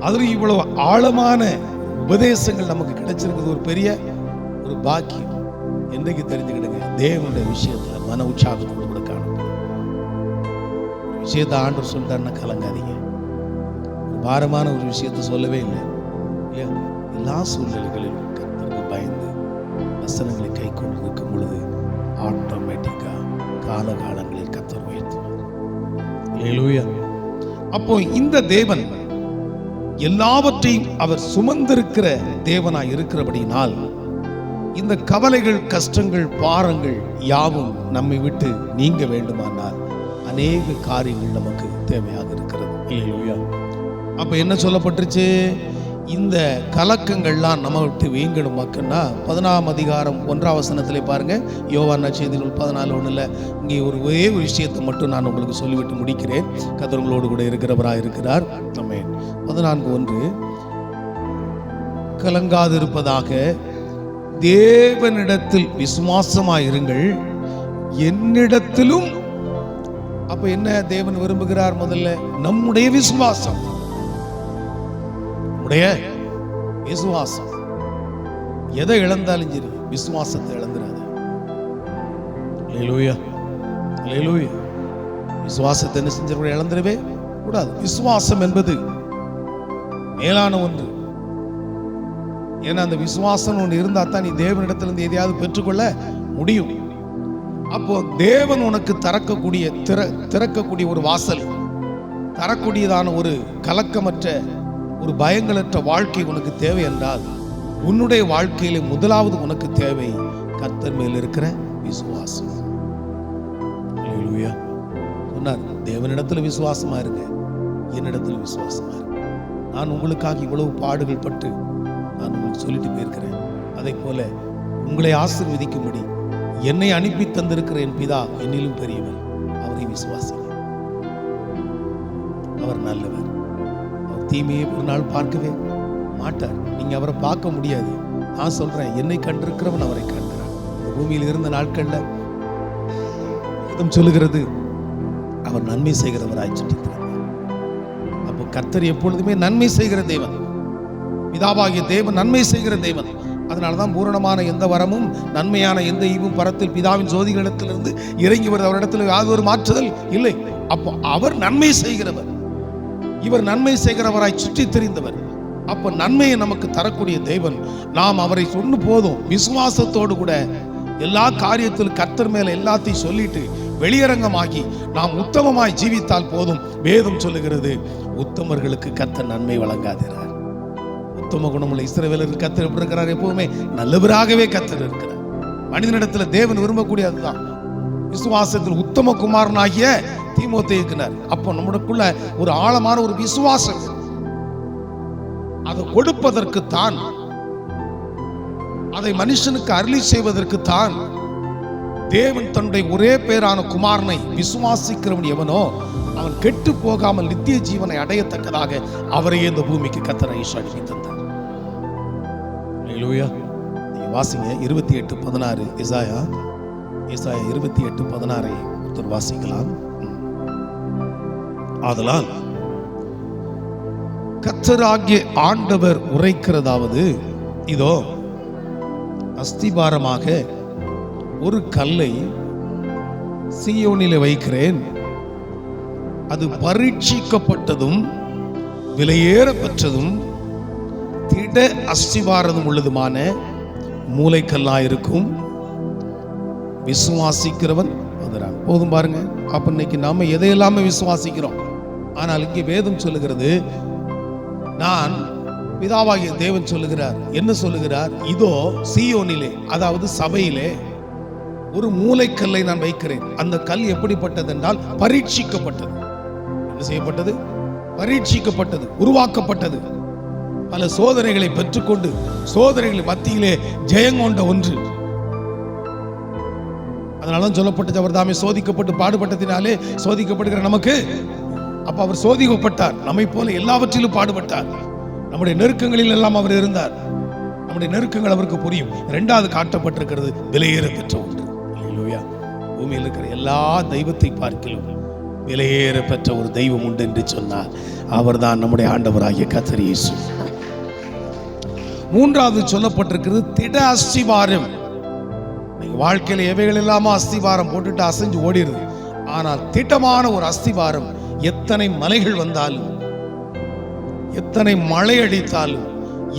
அதுல இவ்வளவு ஆழமான உபதேசங்கள் நமக்கு கிடைச்சிருக்கிறது ஒரு பெரிய ஒரு பாக்கியம். என்றைக்கு தெரிஞ்சுக்கிடுங்க, தேவனுடைய விஷயத்துல மன உற்சாகத்தோடு கூட காணும். விஷயத்தை ஆண்டவர் சொல்லிட்டாருன்னா கலங்காதீங்க. ஒரு பாரமான ஒரு விஷயத்தை சொல்லவே இல்லை இல்லையா? எல்லா சூழ்நிலைகளிலும் கர்த்தருக்கு பயந்து வசனங்களை கை கொண்டு இருக்கும் பொழுது ஆட்டோமேட்டிக்கா காலகாலங்களில் கர்த்தர் உயர்த்துவார். அல்லேலூயா. அப்போ இந்த தேவன் எல்லாவற்றையும் அவர் சுமந்திருக்கிற தேவனாய் இருக்கிறபடினால் இந்த கவலைகள், கஷ்டங்கள், பாரங்கள் யாவும் நம்மை விட்டு நீங்க வேண்டுமானால் அநேக காரியங்கள் நமக்கு தேவையாக இருக்கிறது. இல்லையா? அப்ப என்ன சொல்லப்பட்டுருச்சு? இந்த கலக்கங்கள்லாம் நம்ம விட்டு வீங்கணும் மக்கள்னா 11ஆம் அதிகாரம் 1ஆம் வசனத்திலே பாருங்க. யோவான் நற்செய்தி 14:1 இங்கே ஒரே ஒரு விஷயத்தை மட்டும் நான் உங்களுக்கு சொல்லிவிட்டு முடிக்கிறேன். கர்த்தர் உங்களோடு கூட இருக்கிறவராக இருக்கிறார். ஆமென். 14:1 கலங்காதிருப்பதாக தேவனிடத்தில் விசுவாசமாயிருங்கள், என்னிடத்திலும். அப்ப என்ன தேவன் விரும்புகிறார்? முதல்ல நம்முடைய விசுவாசம், நம்முடைய விசுவாசம். எதை இழந்தாலும் சரி விசுவாசத்தை இழந்துடாது. அல்லேலூயா, அல்லேலூயா. விசுவாசத்தை என்ன செஞ்ச இழந்துடவே கூடாது. விசுவாசம் என்பது மேலான ஒன்று. ஏன்னா அந்த விசுவாசம் ஒன்று இருந்தா தான் நீ தேவனிடத்திலிருந்து எதையாவது பெற்றுக்கொள்ள முடியும். அப்போ தேவன் உனக்கு திறக்கக்கூடிய ஒரு வாசல், தரக்கூடியதான ஒரு கலக்கமற்ற, ஒரு பயங்களற்ற வாழ்க்கை உனக்கு தேவை என்றால் உன்னுடைய வாழ்க்கையில முதலாவது உனக்கு தேவை கர்த்தர் மேல் இருக்கிற விசுவாசம். அல்லேலூயா. சொன்னார், தேவனிடத்துல விசுவாசமா இருங்க, என்னிடத்துல விசுவாசமா இருங்க. நான் உங்களுக்காக இவ்வளவு பாடுகள் பட்டு நான் உங்களுக்கு சொல்லிட்டு போயிருக்கிறேன். அதை போல உங்களை ஆசீர்வதிக்கும்படி என்னை அனுப்பி தந்திருக்கிற என் பிதா என்னிலும் பெரியவர். அவரை விசுவாசிங்க. அவர் நல்லவர். அவர் தீமையை ஒரு நாள் பார்க்கவே மாட்டார். நீங்க அவரை பார்க்க முடியாது. நான் சொல்றேன், என்னை கண்டிருக்கிறவன் அவரை கண்டார். பூமியில் இருந்த நாட்கள்ல சொல்லுகிறது, அவர் நன்மை செய்கிறவராய் சுற்றிக்கிறார். அப்போ கர்த்தர் எப்பொழுதுமே நன்மை செய்கிற தேவன், பிதாவாகிய தேவன் நன்மை செய்கிற தேவன். அதனாலதான் பூரணமான எந்த வரமும் நன்மையான எந்த ஈவும் பரத்தில் பிதாவின் ஜோதிகளிடத்திலிருந்து இறங்கி வருது. அவரிடத்தில் யாவது ஒரு மாற்றுதல் இல்லை. அப்போ அவர் நன்மை செய்கிறவர், இவர் நன்மை செய்கிறவராய் சுற்றி தெரிந்தவர். அப்ப நன்மையை நமக்கு தரக்கூடிய தேவன். நாம் அவரை சொன்ன போதும் விசுவாசத்தோடு கூட எல்லா காரியத்திலும் கர்த்தர் மேல எல்லாத்தையும் சொல்லிட்டு வெளியரங்கமாகி நாம் உத்தமமாய் ஜீவித்தால் போதும். வேதம் சொல்லுகிறது, உத்தமர்களுக்கு கர்த்தர் நன்மை வழங்காதிரார். உத்தம குணமுள்ள இஸ்ரவேலருக்கு கர்த்தர் எப்படி இருக்கிறார்? எப்பவுமே நல்லவராகவே கர்த்தர் இருக்கிறார். மனிதனிடத்துல தேவன் விரும்பக்கூடிய அதுதான். விசுவாசத்தில் உத்தம குமாரனாகிய தீமோத்தேயுக்குனார். அப்போ நம்மளுக்குள்ள ஒரு ஆழமான ஒரு விசுவாசம், அதை கொடுப்பதற்கு தான், அதை மனுஷனுக்கு அருளி செய்வதற்கு தான் தேவன் தன்னுடைய ஒரே பேரான குமாரனை விசுவாசிக்கிறவன் எவனோ அவன் கெட்டு போகாமல் நித்திய ஜீவனை அடையத்தக்கதாக அவரையே இந்த பூமிக்கு கர்த்தர் அனுப்பி தந்தார். அல்லேலூயா. நீங்க வாசிங்க 28:16. ஏசாயா 28:16 ஒருத்தர் வாசிக்கலாம். ஆதலால் கர்த்தராகிய ஆண்டவர் உரைக்கிறதாவது, இதோ அஸ்திபாரமாக ஒரு கல்லை சீயோனிலே வைக்கிறேன், அது பரீட்சிக்கப்பட்டதும் விலையேற பெற்றதும் திட அஸ்திபாரதும் உள்ளதுமான மூலைக்கல்லாயிருக்கும். விசுவாசிக்கிறவன் அதுதான் போதும். பாருங்க, அப்ப இன்னைக்கு நாம எதையெல்லாம விசுவாசிக்கிறோம். ஆனால் இங்கே வேதம் சொல்லுகிறது, நான் பிதாவாகிய தேவன் சொல்லுகிறார். என்ன சொல்லுகிறார்? இதோ சீயோனிலே, அதாவது சபையிலே ஒரு மூலைக்கல்லை நான் வைக்கிறேன். அந்த கல் எப்படிப்பட்டது என்றால் பரீட்சிக்கப்பட்டது. என்ன செய்யப்பட்டது? பரீட்சிக்கப்பட்டது, உருவாக்கப்பட்டது. பல சோதனைகளை பெற்றுக்கொண்டு சோதனைகள் மத்தியிலே ஜெயங்கொண்ட ஒன்று. அதனால சொல்லப்பட்டது, அவர் தாமே சோதிக்கப்பட்டு பாடுபட்டதினாலே சோதிக்கப்படுகிற நமக்கு. அப்ப அவர் சோதிக்கப்பட்டார், நம்மை போல எல்லாவற்றிலும் பாடுபட்டார். நம்முடைய நெருக்கங்களில் எல்லாம் அவர் இருந்தார். நம்முடைய நெருக்கங்கள் அவருக்கு புரியும். இரண்டாவது காட்டப்பட்டிருக்கிறது விலையேற பெற்ற ஒன்று. அல்லேலூயா. பூமியில் இருக்கிற எல்லா தெய்வத்தை பார்க்கிலும் விலையேற பெற்ற ஒரு தெய்வம் உண்டு என்று சொன்னார். அவர் தான் நம்முடைய ஆண்டவராகிய கர்த்தர் இயேசு. மூன்றாவது சொல்லப்பட்டிருக்கிறது திட அஸ்திவாரம். வாழ்க்கையில எவைகள் இல்லாம அஸ்திவாரம் போட்டுட்டு அசைஞ்சு ஓடிடுது. ஆனால் திட்டமான ஒரு அஸ்திவாரம், எத்தனை மலைகள் வந்தாலும், எத்தனை மழை அடித்தாலும்,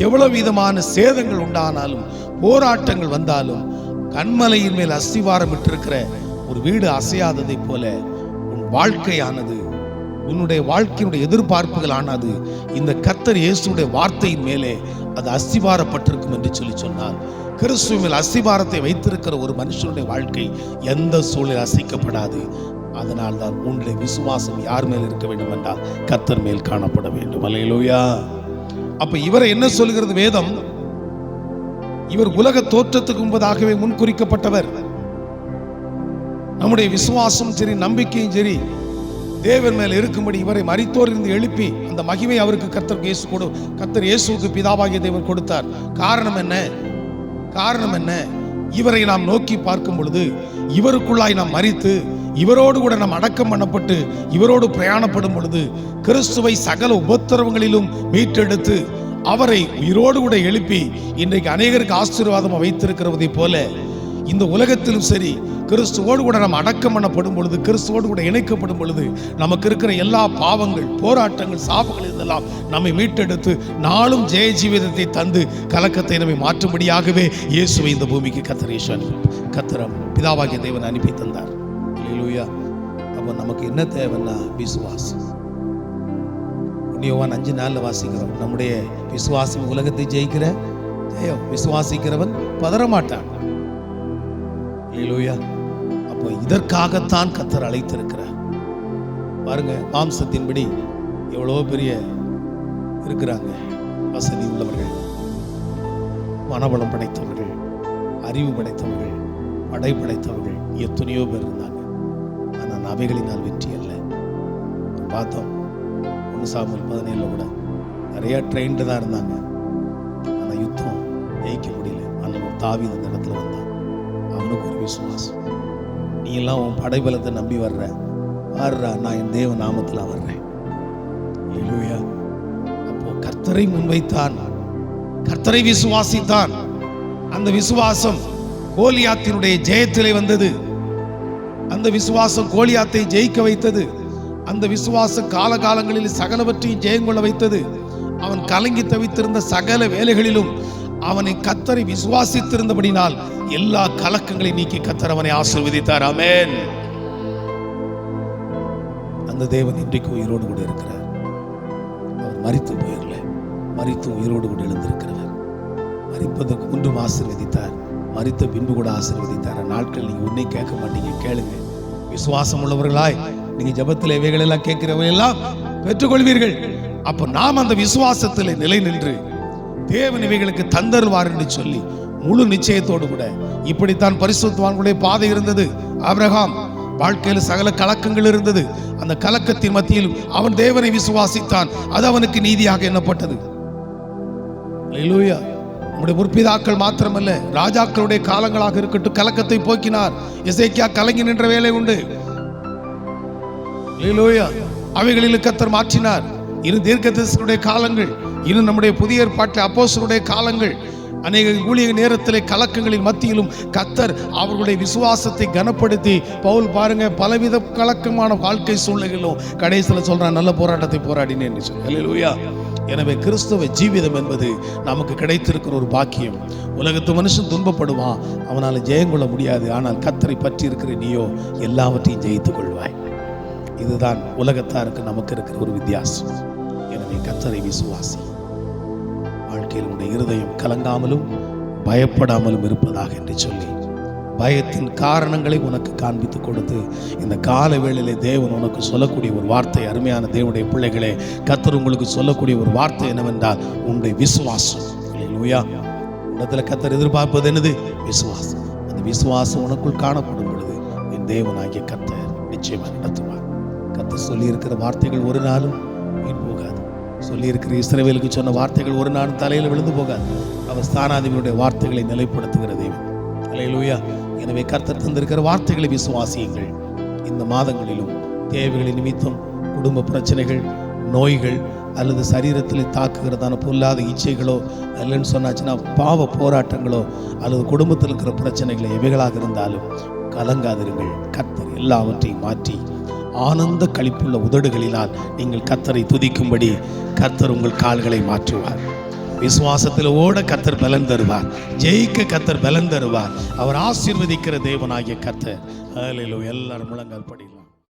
எவ்வளவு விதமான சேதங்கள் உண்டானாலும், போராட்டங்கள் வந்தாலும், கண்மலையின் மேல் அஸ்திவாரம் விட்டிருக்கிற ஒரு வீடு அசையாததை போல உன் வாழ்க்கையானது உன்னுடைய வாழ்க்கையினுடைய எதிர்பார்ப்புகள் ஆனது இந்த கர்த்தர் இயேசுடைய வார்த்தையின் மேலே அது அஸ்திபாரப்பட்டிருக்கும் என்று சொன்னால், கிறிஸ்துவின் மேல் அஸ்திபாரத்தை வைத்திருக்கிற ஒரு மனுஷனுடைய வாழ்க்கை எந்த சூழலில் அசைக்கப்படாது. அதனால்தான் உன்னுடைய விசுவாசம் யார் மேல் இருக்க வேண்டும் என்றால் கர்த்தர் மேல் காணப்பட வேண்டும். அல்லேலூயா. அப்ப இவரை என்ன சொல்கிறது வேதம்? இவர் உலக தோற்றத்துக்கு முன்பதாகவே முன்குறிக்கப்பட்டவர். நம்முடைய விசுவாசம் சரி, நம்பிக்கையும் சரி, தேவன் மேல் இருக்கும்படி இவரை மரித்தோர் இருந்து எழுப்பி அந்த மகிமை அவருக்கு கர்த்தர் இயேசுவுக்கு பிதாவாகிய தேவன் கொடுத்தார். காரணம் என்ன? இவரை நாம் நோக்கி பார்க்கும் பொழுது, இவருக்குள்ளாய் நாம் மரித்து இவரோடு கூட நாம் அடக்கம் பண்ணப்பட்டு இவரோடு பிரயாணப்படும் பொழுது, கிறிஸ்துவை சகல உபத்திரவங்களிலும் மீட்டெடுத்து அவரை உயிரோடு கூட எழுப்பி இன்றைக்கு அநேகருக்கு ஆசீர்வாதம் வைத்திருக்கிறதை போல இந்த உலகத்திலும் சரி, கிறிஸ்துவோடு கூட நாம் அடக்கம் பண்ணப்படும் பொழுது, கிறிஸ்துவோடு கூட இணைக்கப்படும் பொழுது, நமக்கு இருக்கிற எல்லா பாவங்கள், போராட்டங்கள், சாபங்கள் இதெல்லாம் நம்மை மீட்டெடுத்து நாளும் ஜெய ஜீவிதத்தை தந்து கலக்கத்தை நம்மை மாற்றும்படியாகவே இயேசுவை இந்த பூமிக்கு கர்த்தர் பிதாவாகிய தேவன் அனுப்பி தந்தார். அல்லேலூயா. அப்போ நமக்கு என்ன தேவைன்னா விசுவாசம். யோவான் 5:4 வாசிக்கிறோம், நம்முடைய விசுவாசம் உலகத்தை ஜெயிக்கிற ஜெயம். விசுவாசிக்கிறவன் பதறமாட்டான். அல்லேலூயா. அப்போ இதற்காகத்தான் கர்த்தர் அழைத்திருக்கிறார். பாருங்க, மாம்சத்தின்படி எவ்வளோ பெரிய இருக்கிறாங்க, வசதி உள்ளவர்கள், மனபலம் படைத்தவர்கள், அறிவு படைத்தவர்கள், படை படைத்தவர்கள், எத்தனையோ பேர் இருந்தாங்க. ஆனால் அவைகளினால் வெற்றி அல்ல. பார்த்தோம் 1 சாமுவேல் 17 கூட நிறைய ட்ரெயின்டு தான் இருந்தாங்க. ஆனால் யுத்தம் ஜெயிக்க முடியல. ஆனால் ஒரு தாவீது அந்த இடத்துல வந்தான். அவனுக்கு ஒரு விசுவாசம். நீ எல்லாம் உன் படைபலத்தை நம்பி வர்ற, வர்றா, நான் என் தேவ நாமத்தில் வர்றேன். அல்லேலூயா. அப்போ கர்த்தரை முன்வைத்தான், கர்த்தரை விசுவாசித்தான். அந்த விசுவாசம் கோலியாத்தினுடைய ஜெயத்திலே வந்தது. அந்த விசுவாசம் கோலியாத்தை ஜெயிக்க வைத்தது. அந்த விசுவாச காலகாலங்களில் சகலவற்றையும் ஜெயங்கொள்ள வைத்தது. அவன் கலங்கி தவித்திருந்த சகல வேலைகளிலும் அவனை கர்த்தரை விசுவாசித்திருந்தபடினால் எல்லா கலக்கங்களையும் நீக்கி கர்த்தர் அவனை ஆசீர்வதித்தார். ஆமென். அந்த தேவன் இன்றைக்கு உயிரோடு கூட இருக்கிறார். அவர் மரித்து போயிரல, மரித்து உயிரோடு கூட எழுந்திருக்கிறவர். மரிப்பதற்கு முன்பும் ஆசீர்வதித்தார், மரித்த பின்பு கூட ஆசீர்வதித்தார். நாட்கள் நீங்க உன்னை கேட்க மாட்டீங்க, கேளுங்க. விசுவாசம் உள்ளவர்களாய் நீங்க ஜெபத்தில் இவைகள் எல்லாம் கேட்கிறவர்கள் எல்லாம் பெற்றுக்கொள்வீர்கள். அப்ப நாம் அந்த விசுவாசத்தில் நிலை நின்று தேவன் இவைகளுக்கு தந்தருவார் என்று சொல்லி முழு நிச்சயத்தோடு கூட, இப்படித்தான் பரிசுத்தவான்களுடைய பாதை இருந்தது. ஆபிரகாம் வாழ்க்கையில் சகல கலக்கங்கள் இருந்தது. அந்த கலக்கத்தின் மத்தியிலும் அவன் தேவனை விசுவாசித்தான். அது அவனுக்கு நீதியாக எண்ணப்பட்டது. அல்லேலூயா. நம்முடைய முற்பிதாக்கள் மாத்திரமல்ல, ராஜாக்களுடைய காலங்களாக இருக்கட்டும், கலக்கத்தை போக்கினார். எசேக்கியா கலங்கி நின்ற வேலை உண்டு. அல்லேலூயா. அவைகளில் கர்த்தர் மாற்றினார். இனி தீர்க்கதரிசிகளுடைய காலங்கள், இன்னும் நம்முடைய புதிய ஏற்பாட்டில் அப்போஸ்தலருடைய காலங்கள், அநேக ஊழிய நேரத்திலே கலக்கங்களின் மத்தியிலும் கர்த்தர் அவர்களுடைய விசுவாசத்தை கனப்படுத்தி, பவுல் பாருங்க, பலவித கலக்கமான வாழ்க்கை சூழ்நிலைகளும் கடைசியில் சொல்றான், நல்ல போராட்டத்தை போராடினேன் என்று சொல்லி. அல்லேலூயா. எனவே கிறிஸ்தவ ஜீவிதம் என்பது நமக்கு கிடைத்திருக்கிற ஒரு பாக்கியம். உலகத்து மனுஷன் துன்பப்படுவான், அவனால் ஜெயங்கொள்ள முடியாது. ஆனால் கர்த்தரை பற்றி இருக்கிற நீயோ எல்லாவற்றையும் ஜெயித்துக் கொள்வாய். இதுதான் உலகத்தாருக்கு நமக்கு இருக்கிற ஒரு வித்தியாசம். எனவே கர்த்தரை விசுவாசி. வாழ்க்கையில் உடைய இருதயம் கலங்காமலும் பயப்படாமலும் இருப்பதாக என்று சொல்லி, பயத்தின் காரணங்களை உனக்கு காண்பித்து கொடுத்து, இந்த கால வேளையிலே தேவன் உனக்கு சொல்லக்கூடிய ஒரு வார்த்தை, அருமையான தேவனுடைய பிள்ளைகளே, கர்த்தர் உங்களுக்கு சொல்லக்கூடிய ஒரு வார்த்தை என்னவென்றால், உன்னுடைய விசுவாசம். அல்லேலூயா. இடத்துல கர்த்தர் எதிர்பார்ப்பது என்னது? விசுவாசம். அந்த விசுவாசம் உனக்குள் காணப்படும் பொழுது என் தேவனாகிய கர்த்தர் நிச்சயமாக நடத்துவார். கர்த்தர் சொல்லி இருக்கிற வார்த்தைகள் ஒரு நாளும் வீண் போகாது. சொல்லி இருக்கிற இஸ்ரவேலுக்கு சொன்ன வார்த்தைகள் ஒரு நாளும் தலையில் விழுந்து போகாது. அவர் ஸ்தானாதிபதியுடைய வார்த்தைகளை நிலைப்படுத்துகிற தேவன். அல்லேலூயா. எனவே கர்த்தர் தந்திருக்கிற வார்த்தைகளை விசுவாசியுங்கள். இந்த மாதங்களிலும் தேவைகளின் நிமித்தம், குடும்ப பிரச்சனைகள், நோய்கள் அல்லது சரீரத்தில் தாக்குகிறதான பொல்லாத இச்சைகளோ இல்லைன்னு சொன்னாச்சுன்னா பாவ போராட்டங்களோ அல்லது குடும்பத்தில் இருக்கிற பிரச்சனைகளை எவைகளாக இருந்தாலும் கலங்காதிருங்கள். கர்த்தர் எல்லாவற்றையும் மாற்றி ஆனந்த களிப்புள்ள உதடுகளினால் நீங்கள் கர்த்தரை துதிக்கும்படி கர்த்தர் உங்கள் கால்களை மாற்றுவார். விசுவாசத்தில் ஓட கர்த்தர் பலன் தருவார். ஜெயிக்க கர்த்தர் பலன் தருவார். அவர் ஆசீர்வதிக்கிற தேவனாகிய கர்த்தர். அல்லேலூயா. எல்லாரும் முழங்கால் படியில்